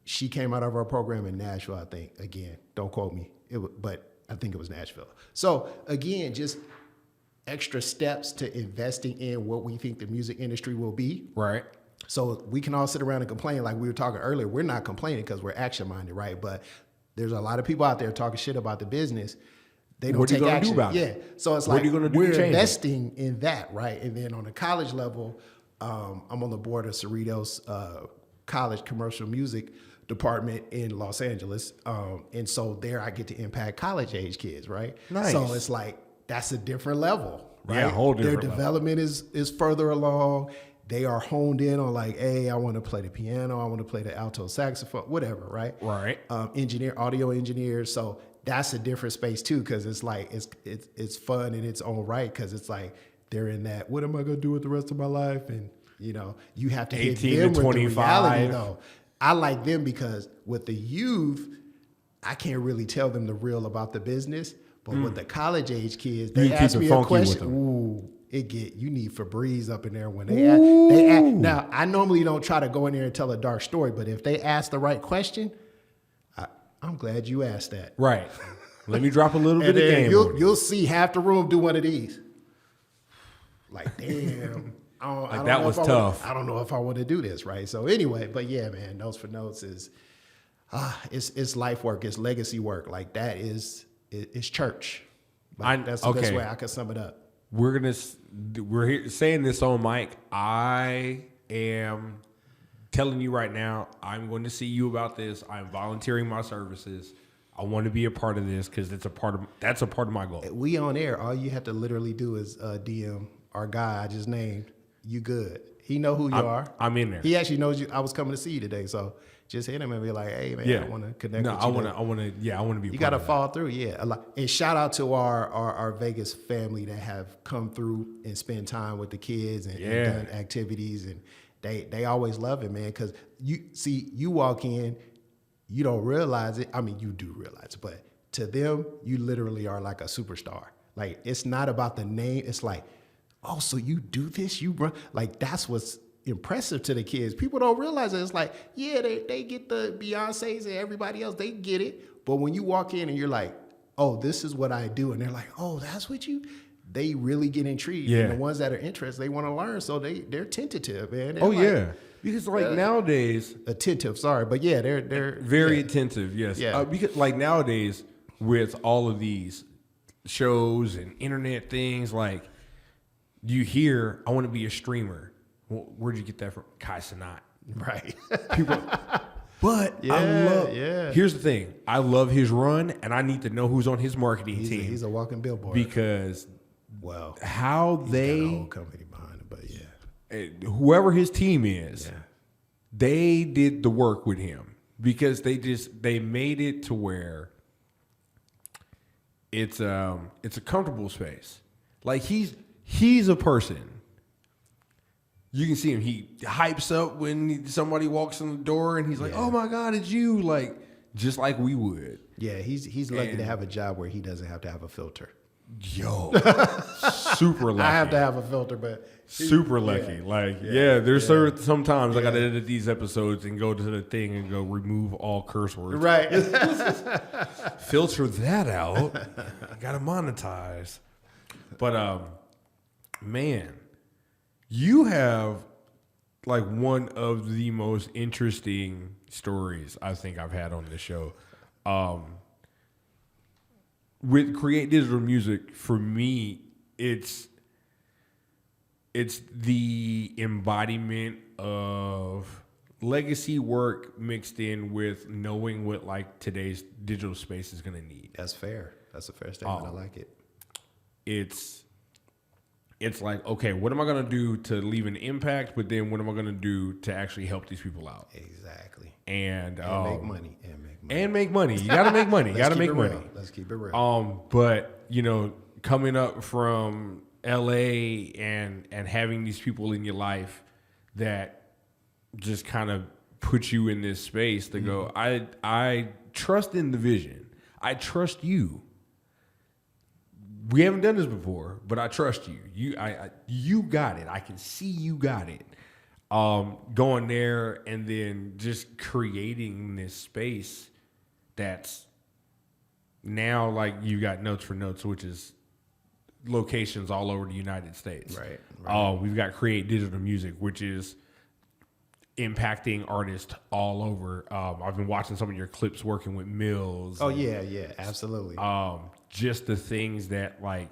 She came out of our program in Nashville, I think. Again, don't quote me, but I think it was Nashville. So again, just extra steps to investing in what we think the music industry will be. Right. So we can all sit around and complain like we were talking earlier. We're not complaining because we're action-minded, right? But there's a lot of people out there talking shit about the business. They don't take action. So it's like we're investing in that, right? And then on the college level, I'm on the board of Cerritos College Commercial Music Department in Los Angeles, and so there I get to impact college age kids, right? Nice. So it's like that's a different level, right? Yeah, a whole different Their development is further along. They are honed in on like, hey, I want to play the piano, I want to play the alto saxophone, whatever, right? Right. Audio engineers, so. That's a different space too, because it's like it's fun in its own right, because it's like they're in that. What am I gonna do with the rest of my life? And you have to hit them with the reality though. I like them because with the youth, I can't really tell them the real about the business, but with the college age kids, they ask me a question. Ooh, you need Febreze up in there when they ask. Now I normally don't try to go in there and tell a dark story, but if they ask the right question. I'm glad you asked that. Right. Let me drop a little bit of game. You'll see half the room do one of these. Like, damn. That was tough. I don't know if I want to do this, right? So anyway, but yeah, man, Notes for Notes is, it's life work. It's legacy work. Like it's church. Like, that's the best way I can sum it up. We're here saying this on mic. I am telling you right now, I'm going to see you about this. I'm volunteering my services. I want to be a part of this because that's a part of my goal. We on air. All you have to literally do is DM our guy I just named. You good? He know who you are. I'm in there. He actually knows you. I was coming to see you today, so just hit him and be like, "Hey man, I want to connect with you." I want to be. You got to fall through, yeah. And shout out to our Vegas family that have come through and spent time with the kids and done activities and. They always love it, man, because you walk in, you don't realize it. I mean, you do realize it, but to them, you literally are like a superstar. Like, it's not about the name. It's like oh, so you do this? You run? Like, that's what's impressive to the kids. People don't realize it. It's like, yeah, they get the Beyoncés and everybody else, they get it. But when you walk in and you're like, oh, this is what I do, and they're like, oh, that's what you, they really get intrigued. Yeah. And the ones that are interested, they want to learn, so they're tentative, man. They're Oh like, yeah, because like nowadays, attentive. Sorry, but yeah, they're very yeah. attentive. Yes, Yeah. because like nowadays with all of these shows and internet things, like you hear, I want to be a streamer. Well, where'd you get that from? Kai Cenat. right. People, but I love. Here's the thing: I love his run, and I need to know who's on his marketing team. He's a walking billboard because well, how he's they got a whole company behind him, but yeah, whoever his team is, yeah. they did the work with him because they made it to where it's a comfortable space. Like he's a person. You can see him. He hypes up when somebody walks in the door and he's like, "Oh my God, it's you!" Like just like we would. Yeah, he's lucky to have a job where he doesn't have to have a filter. Yo, super lucky. I have to have a filter, but super lucky. There's sometimes I got to edit these episodes and go to the thing and go remove all curse words. right. Filter that out. Got to monetize. But man, you have like one of the most interesting stories I think I've had on this show. With Create.Digital music, for me, it's the embodiment of legacy work mixed in with knowing what like today's digital space is going to need. That's fair. That's a fair statement. I like it. It's like, okay, what am I going to do to leave an impact? But then what am I going to do to actually help these people out? Exactly. And make money. And make money. You got to make money. You got to make money. Let's keep it real. But you know, coming up from LA and having these people in your life that just kind of put you in this space to go, I trust in the vision. I trust you. We haven't done this before, but I trust you. You got it. I can see you got it. Going there and then just creating this space that's now like you got Notes for Notes, which is locations all over the United States. Right. We've got Create.Digital music, which is impacting artists all over. I've been watching some of your clips working with Mills. Oh, yeah, absolutely. Just the things that like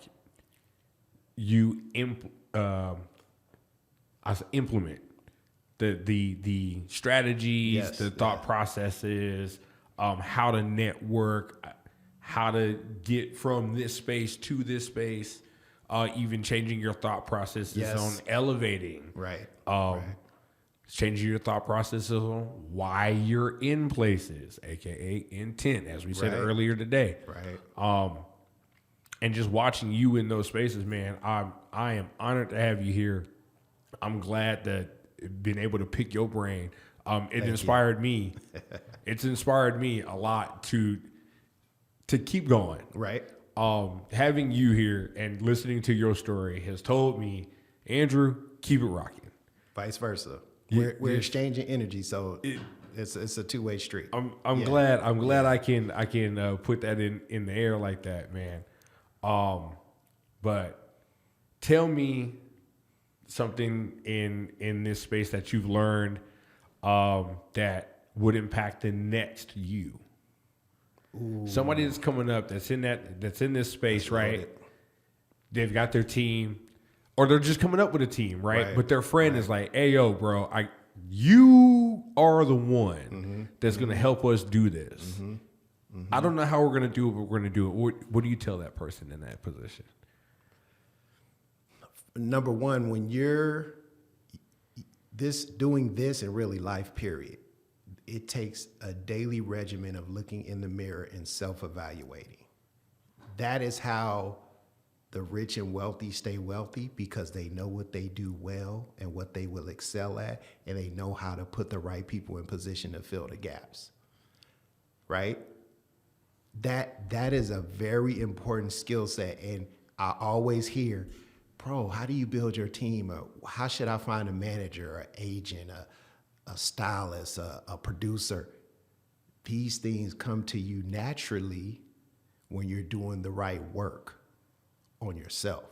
you implement. The strategies, the thought processes, how to network, how to get from this space to this space, even changing your thought processes on elevating. Right. Changing your thought processes on why you're in places, aka intent, as we said earlier today. Right. And just watching you in those spaces, man, I am honored to have you here. I'm glad that been able to pick your brain. It inspired me. It's inspired me a lot to keep going. Right. Having you here and listening to your story has told me, Andrew, keep it rocking. Vice versa. We're exchanging energy, so it's a two-way street. I'm glad I can put that in the air like that, man. But tell me something in this space that you've learned that would impact the next you. Ooh. Somebody that's coming up that's in this space, right? They've got their team, or they're just coming up with a team, right? But their friend is like, "Hey, yo, bro, you are the one that's gonna help us do this. I don't know how we're gonna do it, but we're gonna do it." What do you tell that person in that position? Number one, when you're doing this in really life, period, it takes a daily regimen of looking in the mirror and self-evaluating. That is how the rich and wealthy stay wealthy, because they know what they do well and what they will excel at, and they know how to put the right people in position to fill the gaps. Right? That is a very important skill set, and I always hear bro, how do you build your team? Or how should I find a manager, an agent, a stylist, a producer? These things come to you naturally when you're doing the right work on yourself.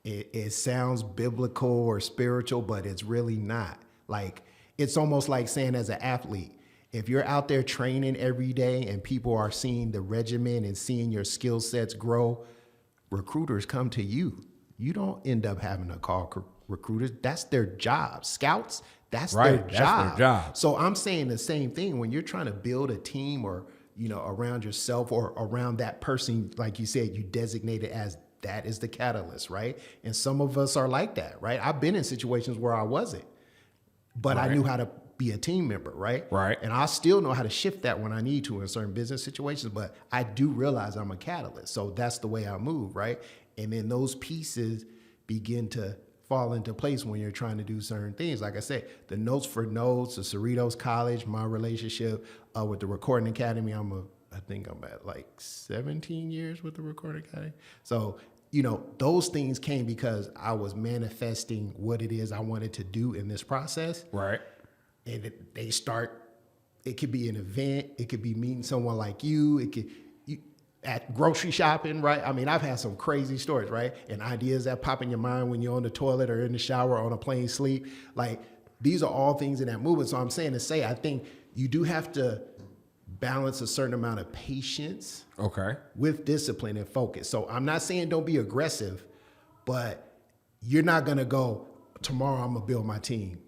It sounds biblical or spiritual, but it's really not. Like, it's almost like saying as an athlete, if you're out there training every day and people are seeing the regimen and seeing your skill sets grow, recruiters come to you. You don't end up having to call recruiters. That's their job. Scouts, that's their job. That's their job. So I'm saying the same thing when you're trying to build a team or, around yourself or around that person, like you said, you designate it as that is the catalyst, right? And some of us are like that, right? I've been in situations where I wasn't, but I knew how to be a team member, right? Right. And I still know how to shift that when I need to in certain business situations, but I do realize I'm a catalyst. So that's the way I move, right? And then those pieces begin to fall into place when you're trying to do certain things. Like I said, the Notes for Notes, the Cerritos College, my relationship with the Recording Academy, I think I'm at like 17 years with the Recording Academy. So, those things came because I was manifesting what it is I wanted to do in this process. Right. And it could be an event. It could be meeting someone like you. At grocery shopping, right? I mean, I've had some crazy stories, right? And ideas that pop in your mind when you're on the toilet or in the shower or on a plane sleep. Like, these are all things in that movement. So I'm saying to say, I think you do have to balance a certain amount of patience with discipline and focus. So I'm not saying don't be aggressive, but you're not going to go, tomorrow I'm going to build my team.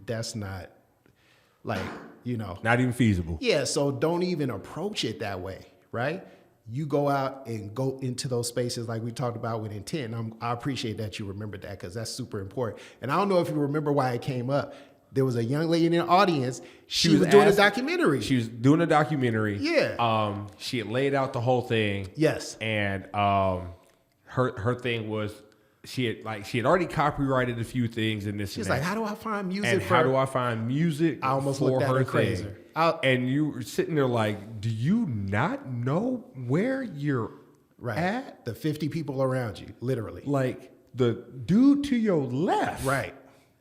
That's not not even feasible. Yeah. So don't even approach it that way, right? You go out and go into those spaces like we talked about with intent. And I appreciate that you remembered that because that's super important. And I don't know if you remember why it came up. There was a young lady in the audience. She was doing a documentary. She was doing a documentary. Yeah. She had laid out the whole thing. Yes. And her thing was she had already copyrighted a few things in this. She's like, how do I find music? And how do I find music? I almost for looked at her crazy. And you were sitting there like, do you not know where you're at? The 50 people around you, literally. Like the dude to your left. Right.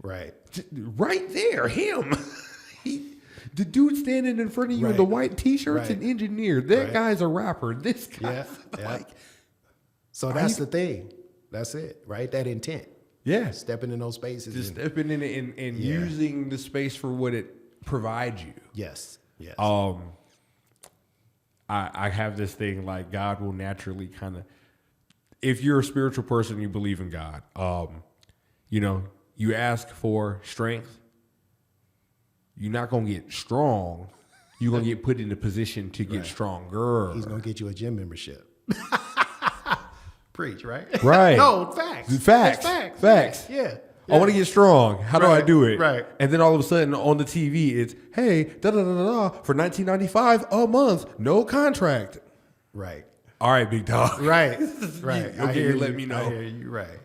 Right there, him. The dude standing in front of you in the white t-shirt's an engineer. That guy's a rapper. This guy. Yeah. So that's the thing. That's it, right? That intent. Yeah. Stepping in those spaces. Just stepping in it and using the space for what it provides you. Yes. I have this thing like God will naturally kind of, if you're a spiritual person, you believe in God, you ask for strength, you're not going to get strong. You're going to get put in a position to get stronger. He's going to get you a gym membership. Preach, right? Right. No, facts. Facts. Yeah. I want to get strong. How do I do it? Right. And then all of a sudden on the TV, it's, hey, for $19.95 a month, no contract. Right. All right, big dog. Right. Okay, let me know. I hear you. Right.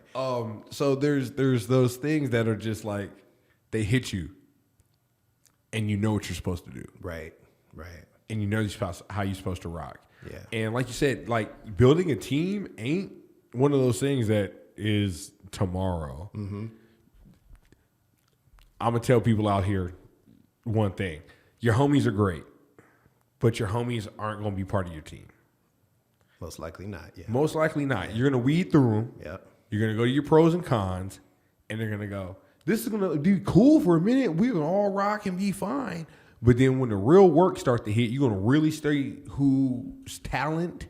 So there's those things that are just like, they hit you and you know what you're supposed to do. Right. And you know how you're supposed to rock. Yeah. And like you said, like building a team ain't one of those things that is tomorrow. Mm-hmm. I'm going to tell people out here one thing. Your homies are great, but your homies aren't going to be part of your team. Most likely not, yeah. Most likely not. Yeah. You're going to weed through them. Yep. You're going to go to your pros and cons, and they're going to go, this is going to be cool for a minute. We're going to all rock and be fine. But then when the real work starts to hit, you're going to really study whose talent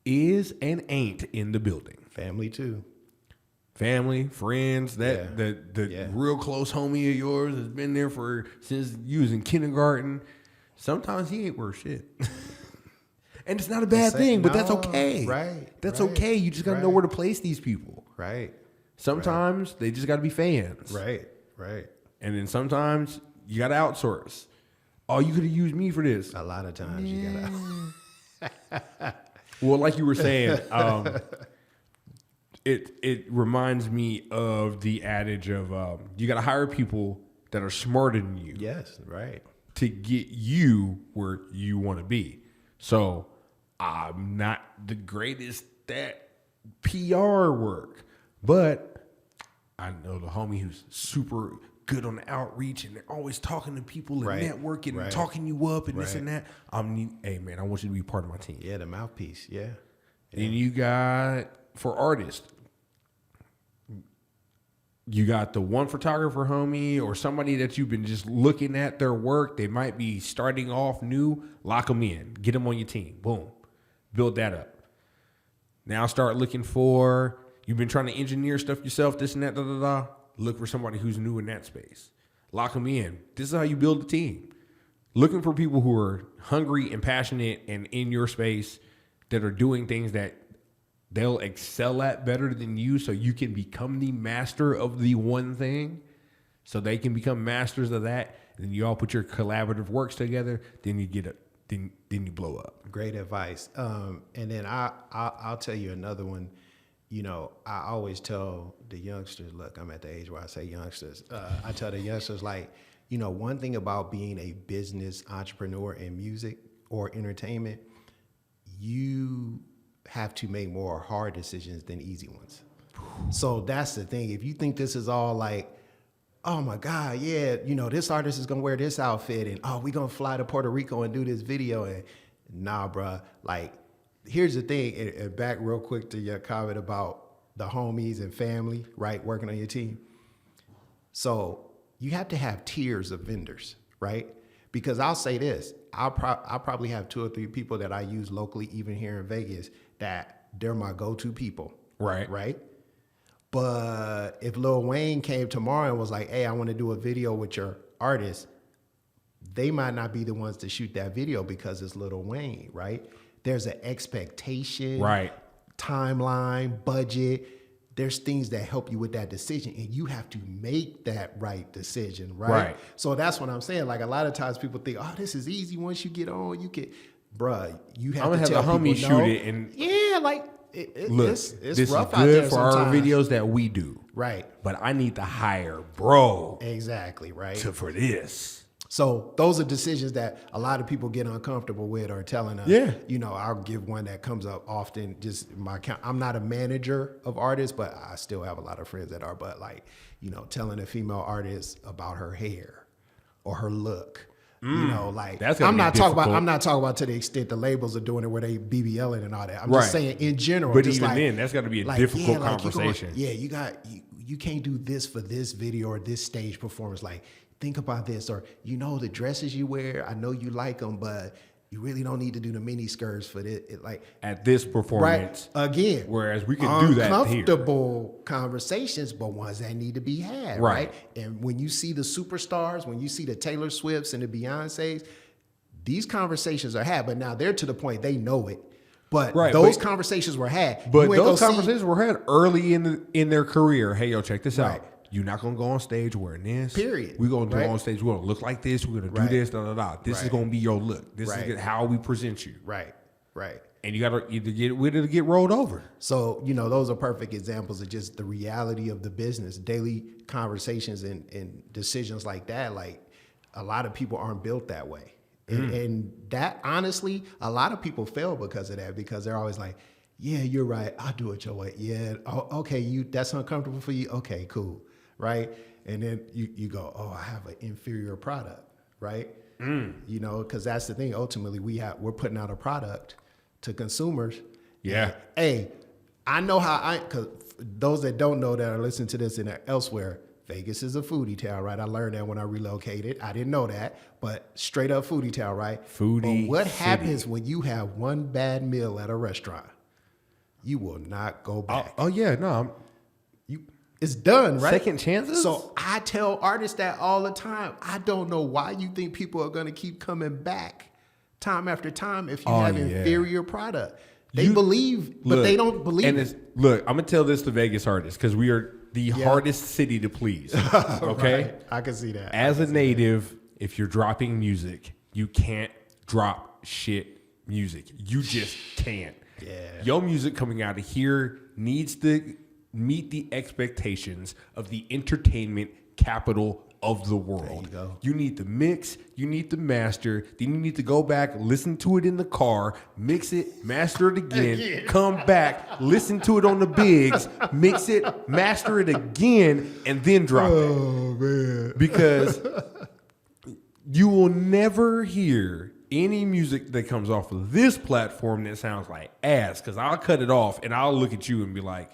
is and ain't in the building. Family, too. Family, friends, the real close homie of yours has been there since you was in kindergarten. Sometimes he ain't worth shit. And it's not a bad thing, but that's okay. Right. That's okay. You just got to know where to place these people. Right. Sometimes they just got to be fans. Right. And then sometimes you got to outsource. Oh, you could have used me for this. A lot of times you got to. Well, like you were saying, it reminds me of the adage of you got to hire people that are smarter than you. Yes, right. To get you where you want to be. So I'm not the greatest at PR work, But I know the homie who's super good on the outreach and they're always talking to people and Right. networking Right. and talking you up and this Right. and that. Hey man, I want you to be part of my team. Yeah, the mouthpiece. Yeah. Then you got, for artists, you got the one photographer homie or somebody that you've been just looking at their work. They might be starting off new. Lock them in. Get them on your team. Boom. Build that up. Now start looking for, you've been trying to engineer stuff yourself, this and that, da, da, da. Look for somebody who's new in that space. Lock them in. This is how you build a team. Looking for people who are hungry and passionate and in your space that are doing things that they'll excel at better than you, so you can become the master of the one thing, so they can become masters of that. And then you all put your collaborative works together. Then you get then you blow up. Great advice. And then I'll tell you another one. You know, I always tell the youngsters, look, I'm at the age where I say youngsters. I tell the youngsters, like, you know, one thing about being a business entrepreneur in music or entertainment, you have to make more hard decisions than easy ones. So that's the thing. If you think this is all like, oh my God, yeah, you know, this artist is gonna wear this outfit and oh, we gonna fly to Puerto Rico and do this video, and nah, bruh. Like, here's the thing, and back real quick to your comment about the homies and family, right, working on your team. So you have to have tiers of vendors, right? Because I'll say this, I'll probably have 2 or 3 people that I use locally, even here in Vegas, that they're my go-to people. Right. Right? But if Lil Wayne came tomorrow and was like, hey, I want to do a video with your artist, they might not be the ones to shoot that video because it's Lil Wayne, right? There's an expectation, Right. timeline, budget. There's things that help you with that decision, and you have to make that right decision, right? Right. So that's what I'm saying. Like, a lot of times people think, oh, this is easy. Once you get on, you can, bruh, you have I'm to gonna tell have the homie people no. shoot it and Yeah, like, look. it's This rough is out there good for our sometimes. videos that we do. Right. But I need to hire bro Exactly, right? for this. So those are decisions that a lot of people get uncomfortable with or telling us. Yeah. You know, I'll give one that comes up often. Just I'm not a manager of artists, but I still have a lot of friends that are. But like, you know, telling a female artist about her hair or her look. You know, like, that's gonna I'm be not talking difficult. about to the extent the labels are doing it where they BBLing and all that. I'm Right. just saying in general. But just even like, then, that's got to be a like, difficult yeah, like, conversation. you can't do this for this video or this stage performance. Like, think about this, or, you know, the dresses you wear, I know you like them, but you really don't need to do the mini skirts for this. Like, At this performance, right, again, whereas we can do that here. uncomfortable conversations, but ones that need to be had, Right. right? And when you see the superstars, when you see the Taylor Swifts and the Beyoncés, these conversations are had, but now they're to the point they know it. But Right, those but- conversations were had. But You ain't those gonna see- conversations were had early in their career. Hey, yo, check this Right. out. You're not gonna go on stage wearing this. Period. We're gonna do Right. on stage. We're gonna look like this. We're gonna do Right. this. Da da da. This is Right. gonna be your look. This Right. is how we present you. Right, right. And you gotta either get with it or get rolled over. So, you know, those are perfect examples of just the reality of the business, daily conversations and decisions like that. Like, a lot of people aren't built that way. And that, honestly, a lot of people fail because of that, because they're always like, yeah, you're right. I'll do it your way. Yeah. Oh, okay. That's uncomfortable for you. Okay, cool. Right. And then you go, oh, I have an inferior product. Right. You know, because that's the thing. Ultimately, we're putting out a product to consumers. Yeah. And, hey, I know because those that don't know that are listening to this and elsewhere, Vegas is a foodie town, right? I learned that when I relocated. I didn't know that, but straight up foodie town, right? Foodie But what city. happens when you have one bad meal at a restaurant? You will not go back. Oh yeah, no. It's done, right? Second chances? So I tell artists that all the time. I don't know why you think people are going to keep coming back time after time if you have yeah. inferior product. They believe, but Look, they don't believe and it. look, I'm gonna tell this to Vegas artists because we are the hardest city to please. Okay, Right. I can see that. as a native, if you're dropping music, you can't drop shit music. You just can't. Yeah. Your music coming out of here needs to meet the expectations of the entertainment capital of the world. There you go. You need the mix, you need the master, then you need to go back, listen to it in the car, mix it, master it again, come back, listen to it on the bigs, mix it, master it again, and then drop it. Oh man. Because you will never hear any music that comes off of this platform that sounds like ass, because I'll cut it off and I'll look at you and be like,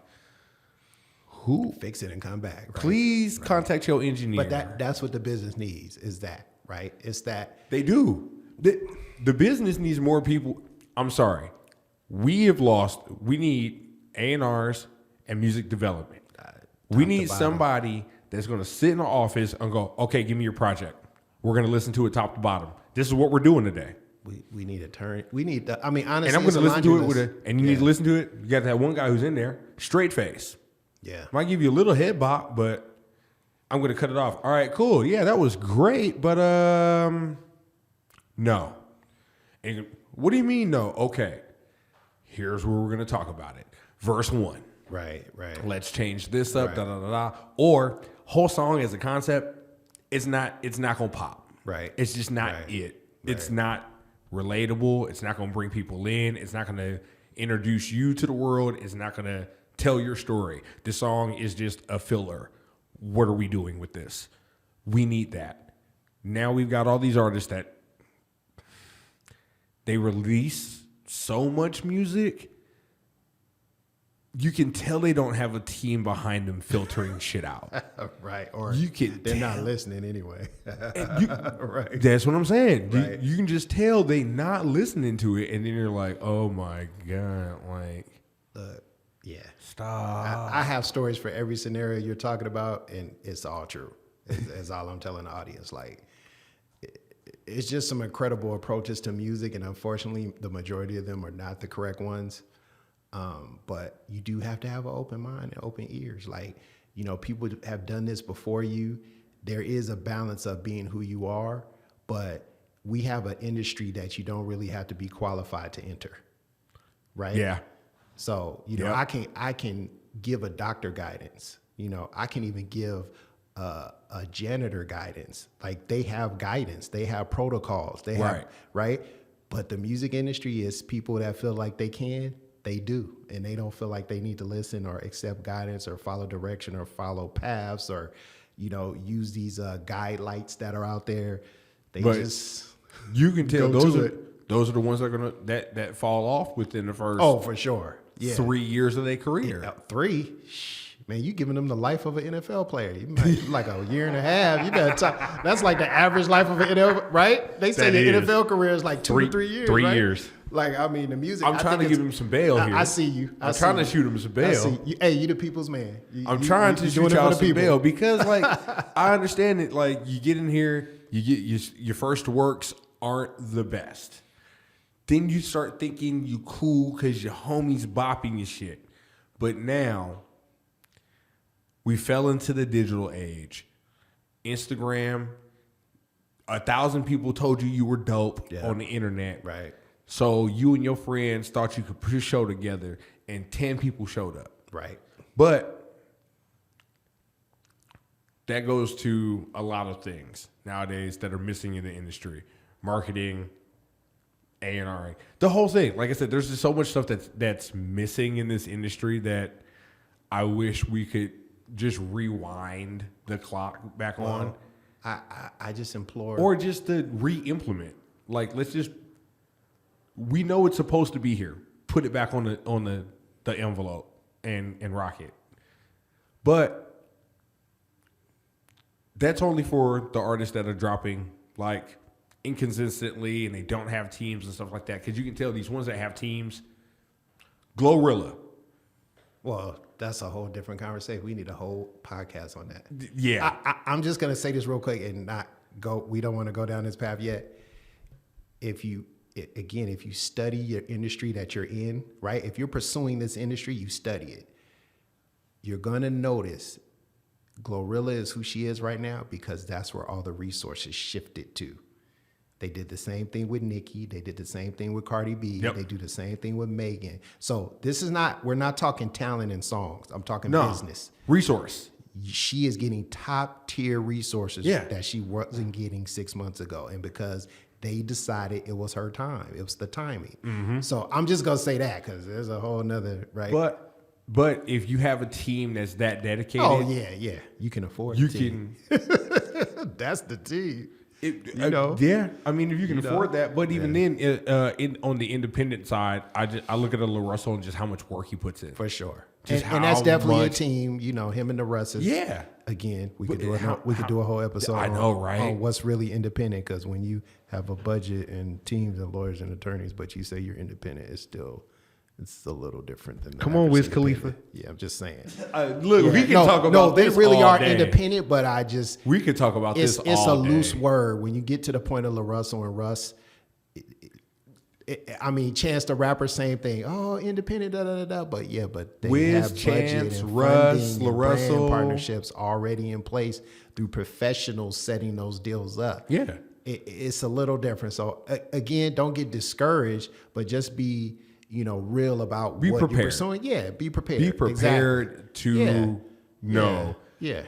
who? Fix it and come back. Right? Please contact your engineer. But that's what the business needs, is that, right? It's that. They do. The business needs more people. I'm sorry. We need A&Rs and music development. We need somebody that's going to sit in the office and go, okay, give me your project. We're going to listen to it top to bottom. This is what we're doing today. We need a turn. We need, I mean, honestly. And I'm going to listen to it and you Yeah. need to listen to it. You got that one guy who's in there, straight face. Yeah. Might give you a little head bop, but I'm going to cut it off. All right, cool. Yeah, that was great, but no. And what do you mean no? Okay, here's where we're going to talk about it. Verse 1. Right. Let's change this up, Right. da da da da. Or whole song as a concept, it's not going to pop. Right. It's just not Right. it. It's not relatable. It's not going to bring people in. It's not going to introduce you to the world. It's not going to tell your story. This song is just a filler. What are we doing with this? We need that. Now we've got all these artists that they release so much music. You can tell they don't have a team behind them filtering shit out. Right. Or They're not listening anyway. Right. That's what I'm saying. Right. You can just tell they not listening to it, and then you're like, oh my God, like, Yeah. stop. I have stories for every scenario you're talking about, and it's all true. Is all I'm telling the audience. Like, it's just some incredible approaches to music, and unfortunately, the majority of them are not the correct ones. But you do have to have an open mind and open ears. Like, you know, people have done this before you. There is a balance of being who you are, but we have an industry that you don't really have to be qualified to enter. Right? Yeah. So, you know, Yep. I can give a doctor guidance. You know, I can even give a janitor guidance. Like, they have guidance, they have protocols, they have, right? But the music industry is people that feel like they do, and they don't feel like they need to listen or accept guidance or follow direction or follow paths or, you know, use these guide lights that are out there. They just you can tell go to those are the ones that are gonna that fall off within the first for sure. Yeah. 3 years of their career. 3? Man, you giving them the life of an NFL player. You might, like a year and a half. You better talk. That's like the average life of an NFL, right? They say the NFL career is like 2 to 3 years. 3 right? years. Like, I mean, the music. I'm trying to give him some bail here. I see you. I'm trying to shoot him some bail. Hey, you the people's man. I'm trying to shoot y'all some bail because, like, I understand it. Like, you get in here, you get your first works aren't the best. Then you start thinking you cool because your homies bopping your shit. But now we fell into the digital age. Instagram, 1,000 people told you were dope on the internet. Right. So you and your friends thought you could put a show together, and 10 people showed up. Right. But that goes to a lot of things nowadays that are missing in the industry. Marketing, A&R, the whole thing. Like I said, there's just so much stuff that's missing in this industry that I wish we could just rewind the clock back on. I just implore. Or just to re-implement. Like, let's just, we know it's supposed to be here. Put it back on the envelope and rock it. But that's only for the artists that are dropping like inconsistently and they don't have teams and stuff like that. Because you can tell these ones that have teams, Glorilla. Well, that's a whole different conversation. We need a whole podcast on that. Yeah. I'm just going to say this real quick and not go, we don't want to go down this path yet. If you study your industry that you're in, right? If you're pursuing this industry, you study it. You're going to notice Glorilla is who she is right now because that's where all the resources shifted to. They did the same thing with Nicki. They did the same thing with Cardi B. Yep. They do the same thing with Megan. So we're not talking talent and songs. I'm talking business. Resource. she is getting top tier resources Yeah. that she wasn't getting 6 months ago. And because they decided it was her time, it was the timing. So I'm just going to say that because there's a whole nother, right? But if you have a team that's that dedicated, oh, yeah. You can afford you the team. That's the team. Yeah, I mean, if you can afford that, but even then, on the independent side, I look at a Lil Russell and just how much work he puts in. For sure. Just And that's how definitely much- a team, him and the Russes. Yeah. Again, we But could do a whole episode I know, right? on what's really independent, because when you have a budget and teams and lawyers and attorneys, but you say you're independent, it's a little different than Come on, Wiz Khalifa. Khalifa. Yeah, I'm just saying. Look, we can talk about no, they this really all are day. independent, but I just We could talk about it's this all a day. loose word when you get to the point of LaRussell and Russ. I mean, Chance the Rapper, same thing. Oh, independent, But they Wiz, have Chance, budget and Russ, funding and brand LaRussell. partnerships already in place through professionals setting those deals up. Yeah. It's a little different. So again, don't get discouraged, but just be real about Be what prepared. you're pursuing. Yeah, be prepared. Be prepared Exactly. to Yeah. know. Yeah.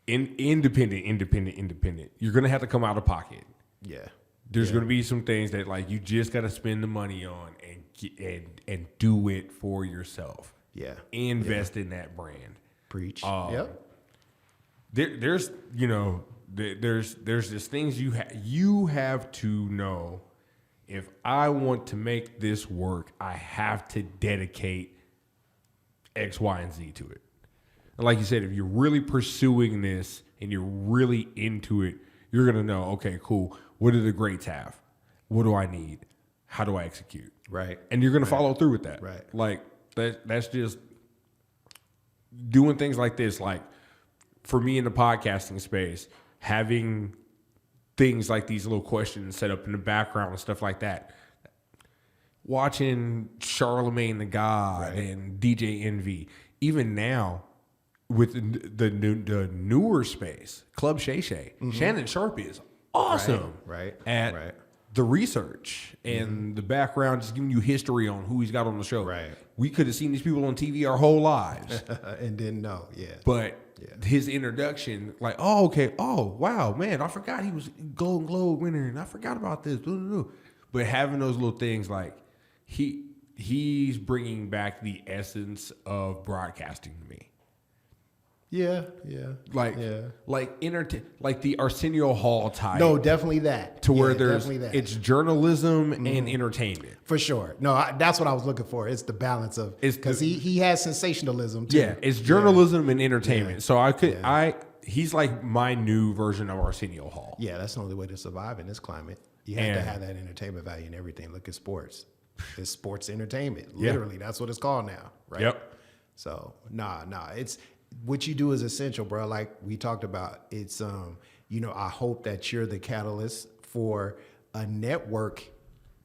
Independent. You're gonna have to come out of pocket. Yeah. There's gonna be some things that like you just gotta spend the money on and do it for yourself. Yeah. Invest in that brand. Preach. Yep. There's just things you have to know. If I want to make this work, I have to dedicate X, Y, and Z to it. And like you said, if you're really pursuing this and you're really into it, you're gonna know, okay, cool. What do the greats have? What do I need? How do I execute? Right. And you're gonna follow through with that. Right. Like that's just doing things like this. Like for me in the podcasting space, having things like these little questions set up in the background and stuff like that. Watching Charlemagne the God and DJ Envy. Even now, with the newer space, Club Shay Shay, Shannon Sharp is awesome Right. at the research and the background, just giving you history on who he's got on the show. Right. We could have seen these people on TV our whole lives. And didn't know. Yeah. But his introduction, like, oh, okay, oh, wow, man, I forgot he was Golden Globe winner, and I forgot about this. But having those little things, like, he's bringing back the essence of broadcasting to me. Yeah. Like the Arsenio Hall type. No, definitely that. To where definitely that. it's journalism and entertainment. For sure. No, that's what I was looking for. It's the balance of, because he has sensationalism too. Yeah, it's journalism and entertainment. So he's like my new version of Arsenio Hall. Yeah, that's the only way to survive in this climate. You have to have that entertainment value and everything. Look at sports. It's sports entertainment. Literally, that's what it's called now, right? Yep. So, it's what you do is essential, bro. Like we talked about, it's I hope that you're the catalyst for a network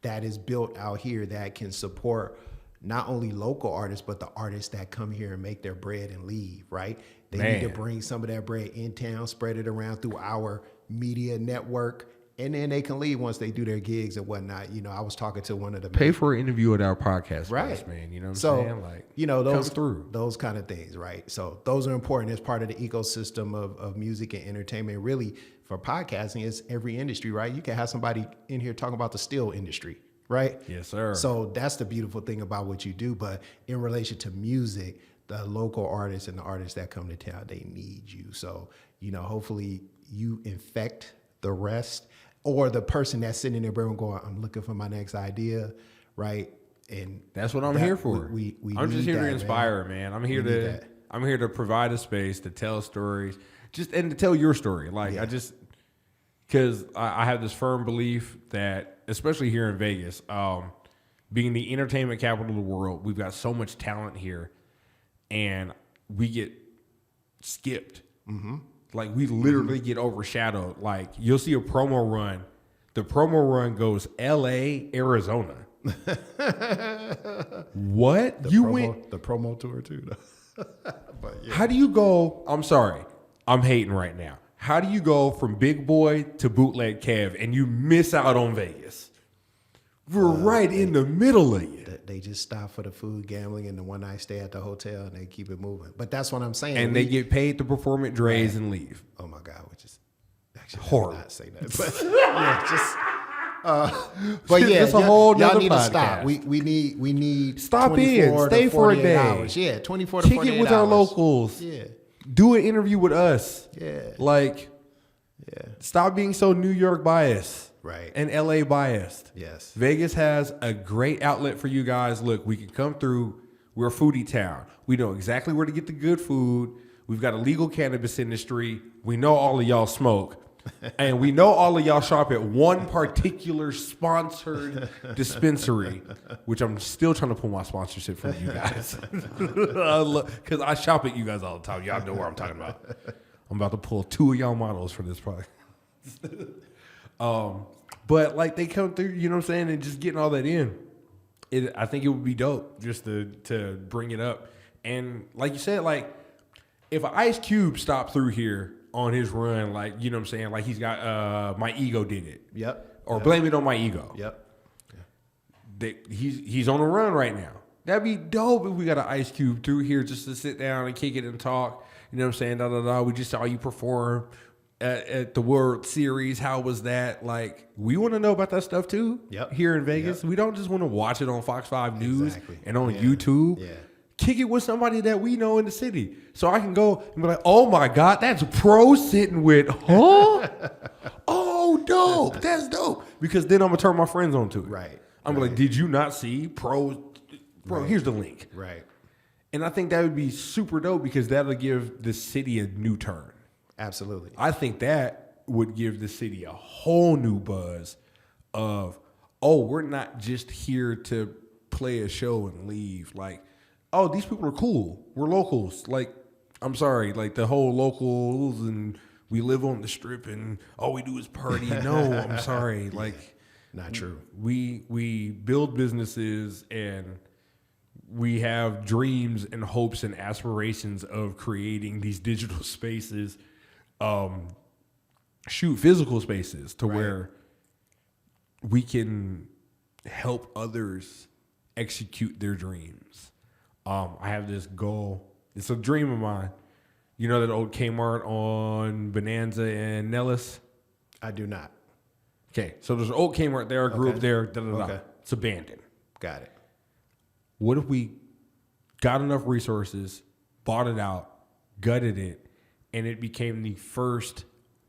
that is built out here that can support not only local artists, but the artists that come here and make their bread and leave, right? They need to bring some of that bread in town, spread it around through our media network, and then they can leave once they do their gigs and whatnot. I was talking to one of the Pay for an interview at our podcast, right, man. You know what I'm so, saying? Like, those come through. Those kind of things, right? So those are important as part of the ecosystem of music and entertainment. Really, for podcasting, it's every industry, right? You can have somebody in here talking about the steel industry, right? Yes, sir. So that's the beautiful thing about what you do. But in relation to music, the local artists and the artists that come to town, they need you. So, hopefully you infect the rest, or the person that's sitting in their brain going, I'm looking for my next idea, right? And that's what I'm here for. I'm just here to inspire, man. I'm here to provide a space to tell stories, and to tell your story. Like because I have this firm belief that, especially here in Vegas, being the entertainment capital of the world, we've got so much talent here, and we get skipped. Mm-hmm. Like, we literally get overshadowed. Like, you'll see a promo run. The promo run goes L.A., Arizona. What? The promo tour, too. But yeah. How do you go? I'm sorry. I'm hating right now. How do you go from Big Boy to Bootleg Kev and you miss out on Vegas? We're right in the middle of you. They just stop for the food, gambling, and the one night stay at the hotel, and they keep it moving. But that's what I'm saying. And they get paid to perform at Dre's and leave. Oh my God, which is actually horrible. Not say that, but yeah, just. But yeah, that's a whole y'all nother need to podcast. stop. We need stop in, stay for a day. Hours. Yeah, 24 to Kick 48 it with hours. our locals. Yeah, Do an interview with us. yeah, Like, stop being so New York biased. right. And LA biased. Yes, Vegas has a great outlet for you guys. Look, we can come through. We're a foodie town. We know exactly where to get the good food. We've got a legal cannabis industry. We know all of y'all smoke. And we know all of y'all shop at one particular sponsored dispensary, which I'm still trying to pull my sponsorship from you guys. Because I shop at you guys all the time. Y'all know where I'm talking about. I'm about to pull 2 of y'all models for this product. But like they come through, you know what I'm saying, and just getting all that in. I think it would be dope just to bring it up. And like you said, like if Ice Cube stopped through here on his run, like, you know what I'm saying, like he's got My Ego did it. Yep. Or Blame It on My Ego. Yep. He's on a run right now. That'd be dope if we got an Ice Cube through here just to sit down and kick it and talk. You know what I'm saying? Da da da. We just saw you perform at the World Series. How was that? Like, we want to know about that stuff too. Yep. Here in Vegas, Yep. we don't just want to watch it on Fox 5 News Exactly. and on Yeah. YouTube. Yeah. Kick it with somebody that we know in the city. So I can go and be like, oh my God, that's Pro sitting with, huh? Oh, dope. That's dope. Because then I'm going to turn my friends on to it. Right. I'm right. like, did you not see Pro? Bro, here's the link. Right. And I think that would be super dope because that'll give the city a new turn. Absolutely. I think that would give the city a whole new buzz of, oh, we're not just here to play a show and leave. Like, oh, these people are cool. We're locals. Like, I'm sorry, like the whole locals and we live on the strip and all we do is party. No, I'm sorry. Like, Not true. we build businesses and we have dreams and hopes and aspirations of creating these digital spaces, physical spaces to where we can help others execute their dreams. I have this goal. It's a dream of mine. You know that old Kmart on Bonanza and Nellis? I do not. Okay, so there's an old Kmart there. I grew up there. Da, da, da. Okay. It's abandoned. Got it. What if we got enough resources, bought it out, gutted it, and it became the first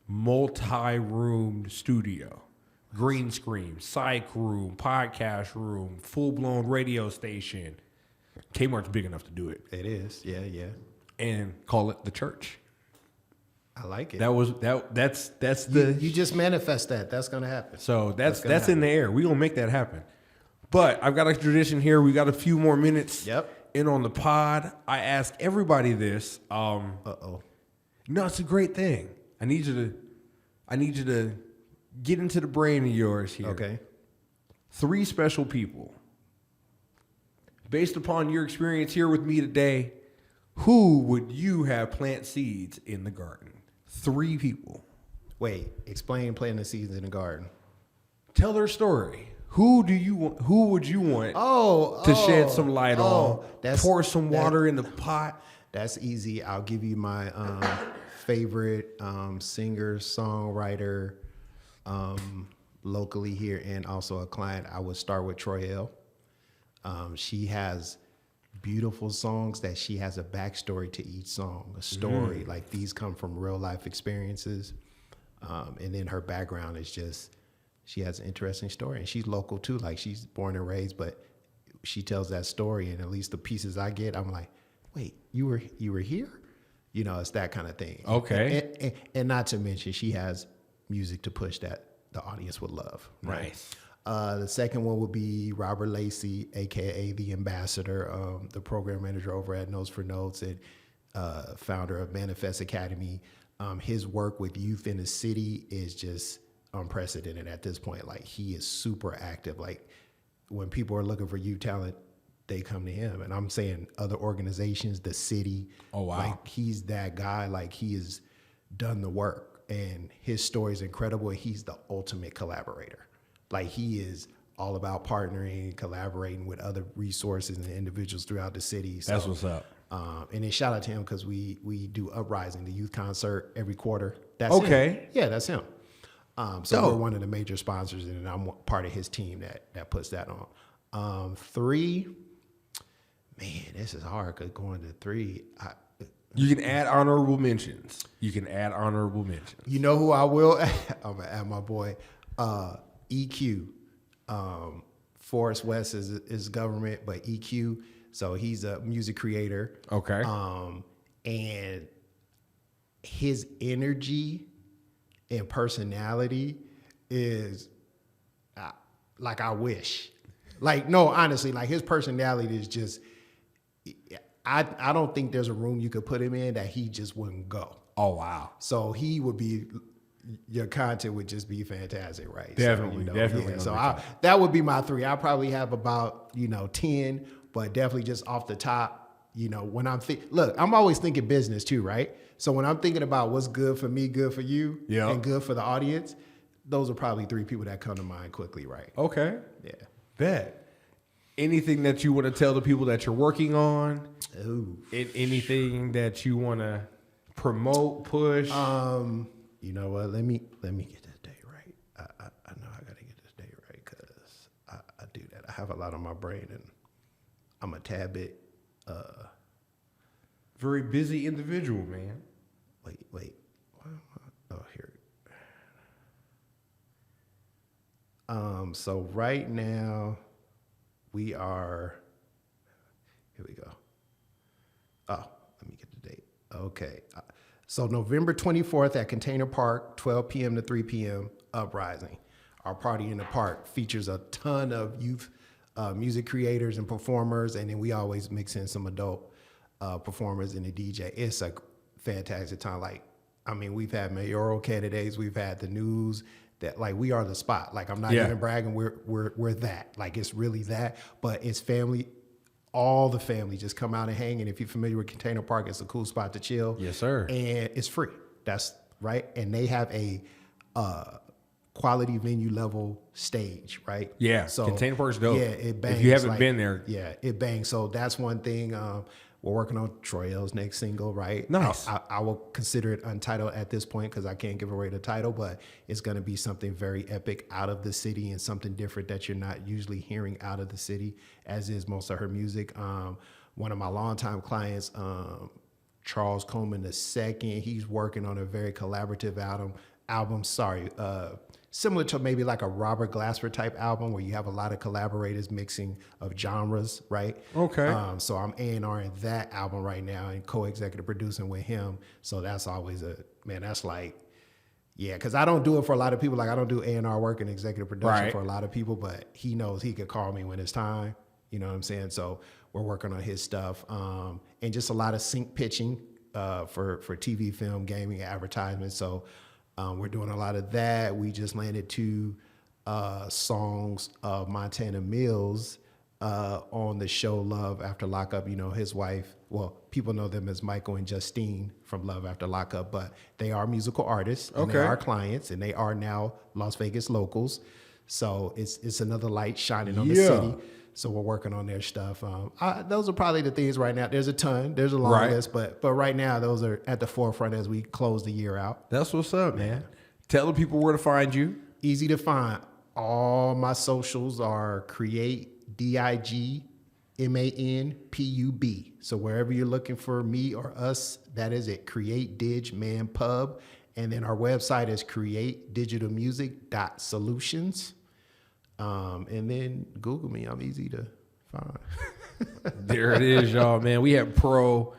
multi-roomed studio? Green screen, psych room, podcast room, full-blown radio station. Kmart's big enough to do it. It is. Yeah, yeah. And call it the church. I like it. That's the you just manifest that. That's gonna happen. So that's gonna in the air. We're gonna make that happen. But I've got a tradition here. We got a few more minutes in on the pod. I ask everybody this. No, it's a great thing. I need you to get into the brain of yours here. Okay. 3 special people. Based upon your experience here with me today, who would you have plant seeds in the garden? 3 people. Wait, explain planting the seeds in the garden. Tell their story. Who would you want to shed some light on? Pour some water in the pot. That's easy. I'll give you my favorite singer, songwriter locally here and also a client. I would start with Troy L. She has beautiful songs that she has a backstory to each song, a story. Like these come from real life experiences. And then her background is just, she has an interesting story. And she's local too, like she's born and raised, but she tells that story. And at least the pieces I get, I'm like, wait, you were here? You know, it's that kind of thing. Okay. And not to mention, she has music to push that the audience would love. Right? Nice. The second one would be Robert Lacey, aka the ambassador, the program manager over at Notes for Notes and founder of Manifest Academy. His work with youth in the city is just unprecedented at this point. Like he is super active. Like when people are looking for youth talent, they come to him. And I'm saying other organizations, the city. Oh, wow. Like he's that guy. Like he has done the work and his story is incredible. He's the ultimate collaborator. Like he is all about partnering, collaborating with other resources and individuals throughout the city. So, That's what's up. And then shout out to him because we do Uprising, the youth concert every quarter. That's Okay. him. Yeah, that's him. So Dope. we're one of the major sponsors, and I'm part of his team that puts that on. 3, man, this is hard because going to 3, You can add honorable mentions. You know who I will? I'm gonna add my boy EQ. Forrest West is government, but EQ. So he's a music creator. Okay. And his energy and personality is like I wish. Like, no, honestly, like his personality is just, I don't think there's a room you could put him in that he just wouldn't go. Oh, wow. So he would be, your content would just be fantastic, right? Definitely, so, definitely. Yeah, so that would be my 3. I probably have about, 10, but definitely just off the top, when I'm look, I'm always thinking business too, right? So when I'm thinking about what's good for me, good for you, and good for the audience, those are probably 3 people that come to mind quickly, right? Okay. Yeah. Bet. Anything that you want to tell the people that you're working on? Ooh. Anything that you want to promote, push? You know what? Let me get this day right. I know I got to get this day right because I do that. I have a lot on my brain and I'm a tad bit. Very busy individual, man. Wait. Why am I? Oh, here. So right now we are. Here we go. Oh, let me get the date. Okay. So November 24th at Container Park, 12 p.m. to 3 p.m. Uprising. Our party in the park features a ton of youth music creators and performers, and then we always mix in some adult performers and the DJ. It's a fantastic time. Like, I mean, we've had mayoral candidates, we've had the news. That like we are the spot. Like I'm not even bragging. We're that. Like it's really that. But it's family. All the family just come out and hang. And if you're familiar with Container Park, it's a cool spot to chill. Yes, sir. And it's free. That's right. And they have a quality venue level stage, right? Yeah. So Container Park's dope. Yeah, it bangs. If you haven't been there, yeah, it bangs. So that's one thing. We're working on Troy L's next single, right? Nice. I will consider it untitled at this point because I can't give away the title, but it's going to be something very epic out of the city and something different that you're not usually hearing out of the city, as is most of her music. One of my longtime clients, Charles Coleman II, he's working on a very collaborative album. Similar to maybe like a Robert Glasper type album where you have a lot of collaborators mixing of genres, right? Okay. So I'm A&Ring that album right now and co-executive producing with him. So that's always that's like, yeah, because I don't do it for a lot of people. Like I don't do A&R work and executive production for a lot of people, but he knows he could call me when it's time. You know what I'm saying? So we're working on his stuff and just a lot of sync pitching for TV, film, gaming, advertisements. So we're doing a lot of that. We just landed 2 songs of Montana Mills on the show Love After Lockup. You know, his wife, well, people know them as Michael and Justine from Love After Lockup, but they are musical artists and they are clients and they are now Las Vegas locals. So it's another light shining on the city. So we're working on their stuff. Those are probably the things right now. There's a ton. There's a long list, but right now those are at the forefront as we close the year out. That's what's up, man. Tell the people where to find you. Easy to find. All my socials are Create.Digital. So wherever you're looking for me or us, that is it. Create.Dig Man Pub. And then our website is create.digitalmusic.solutions. And then Google me. I'm easy to find. There it is, y'all, man. We have Pro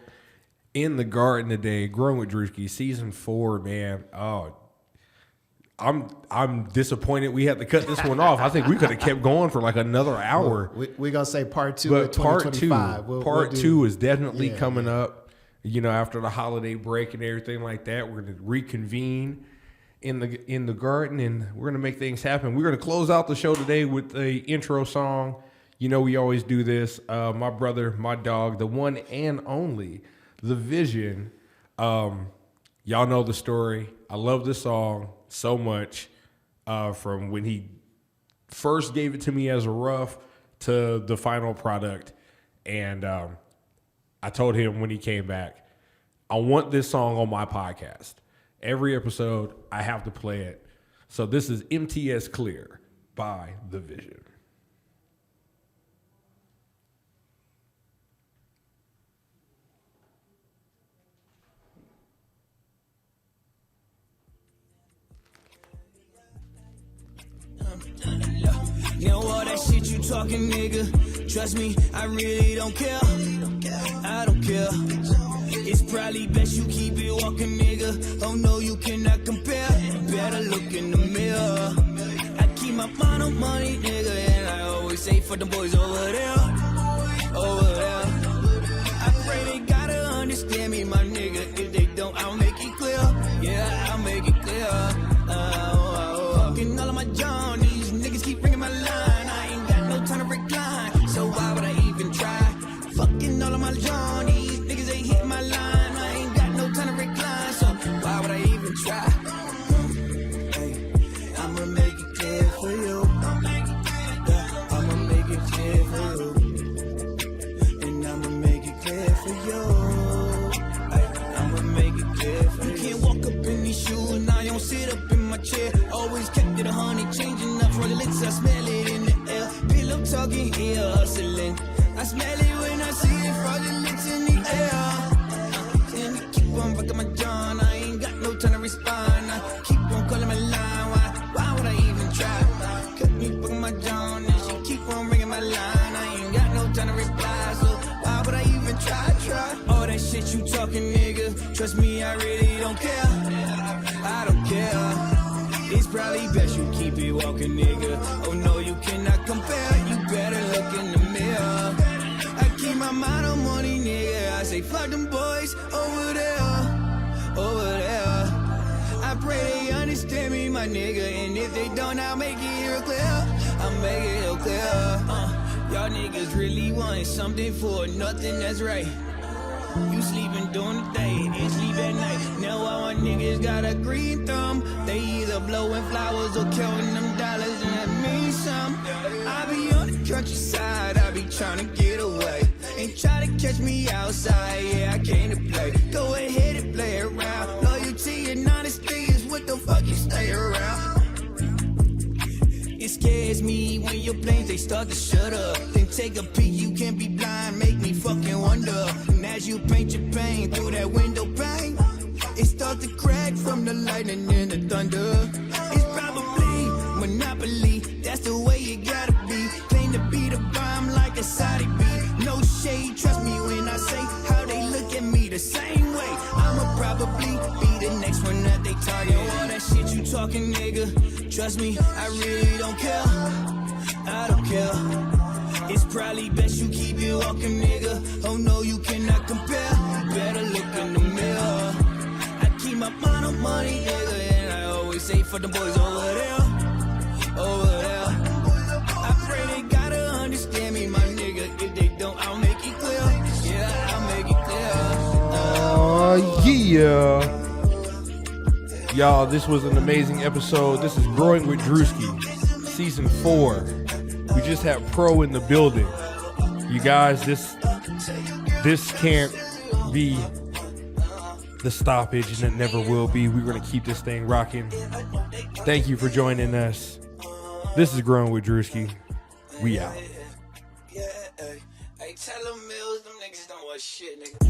in the garden today, Growing with Drewski, season 4, man. Oh, I'm disappointed we had to cut this one off. I think we could have kept going for like another hour. We're going to say part 2 but of 2025. Part two is definitely coming up, after the holiday break and everything like that. We're going to reconvene in the garden, and we're going to make things happen. We're going to close out the show today with the intro song. We always do this. My brother, my dog, the one and only, The Vision. Y'all know the story. I love this song so much from when he first gave it to me as a rough to the final product. And I told him when he came back, I want this song on my podcast. Every episode, I have to play it. So this is MTS Clear by The Vision. You know all that shit you talking, nigga. Trust me, I really don't care. I don't care. It's probably best you keep it walking, nigga. Oh no, you cannot compare. Better look in the mirror. I keep my mind on money, nigga, and I always say for the boys over there, over there. I pray they gotta understand me, my nigga. If they don't, I'll make it clear. Yeah, I'll make it clear. Fucking all of my John, these niggas keep ringing my line. I ain't got no time to recline, so why would I even try? Fucking all of my John, these niggas ain't hitting my line. I ain't got no time to recline, so why would I even try? Hey, I'ma make it clear for you. Yeah, I'ma make it clear for you. And I'ma make it clear for you. Hey, I'ma make it clear for you. You can't walk up in these shoes and I don't sit up in my chair. Always kept it 100, changing up for the licks. I smell it in the air. Pillow talking here, hustling. I smell it when I see it, fraudulence in the air. And you keep on bucking my John, I ain't got no time to respond. I keep on calling my line, why would I even try? Cut me bucking my John, and she keep on ringing my line. I ain't got no time to reply, so why would I even try? All that shit you talking, nigga, trust me, I really don't care. I don't care. It's probably best you keep it walking, nigga. Oh no, you cannot compare. You better look in the mirror. I keep my mind on money, nigga. I say fuck them boys over there, over there. I pray they understand me, my nigga. And if they don't, I'll make it real clear. I'll make it real clear. Y'all niggas really want something for nothing, that's right. You sleeping during the day and sleep at night. Now all my niggas got a green thumb. They either blowing flowers or counting them dollars, and that means something. I be on the countryside, I be trying to get away. Ain't try to catch me outside, yeah, I came to play. Go ahead and play around. Loyalty and honesty is what the fuck you stay around. It scares me when your planes, they start to shut up. Then take a peek, you can't be blind, make me fucking wonder. And as you paint your pain through that window pane, it starts to crack from the lightning and the thunder. It's probably monopoly, that's the way you gotta be. Claim to be the bomb like a Saudi beat. No shade, trust me when I say how they look at me the same way. I'ma probably be the next one that they target. All that shit you talking, nigga, trust me, I really don't care. I don't care. It's probably best you keep it walking, nigga. Oh no, you cannot compare. Better look in the mirror. I keep my mind on money, nigga, and I always say for the boys over there, over there. I pray they gotta understand me, my nigga. If they don't, I'll make it clear. Yeah, I'll make it clear. Yeah. Y'all, this was an amazing episode. This is Growing with Drewski, Season 4. We just had Pro in the building. You guys, this can't be the stoppage, and it never will be. We're going to keep this thing rocking. Thank you for joining us. This is Growing with Drewski. We out. Hey, tell them Mills, them niggas don't want shit, nigga.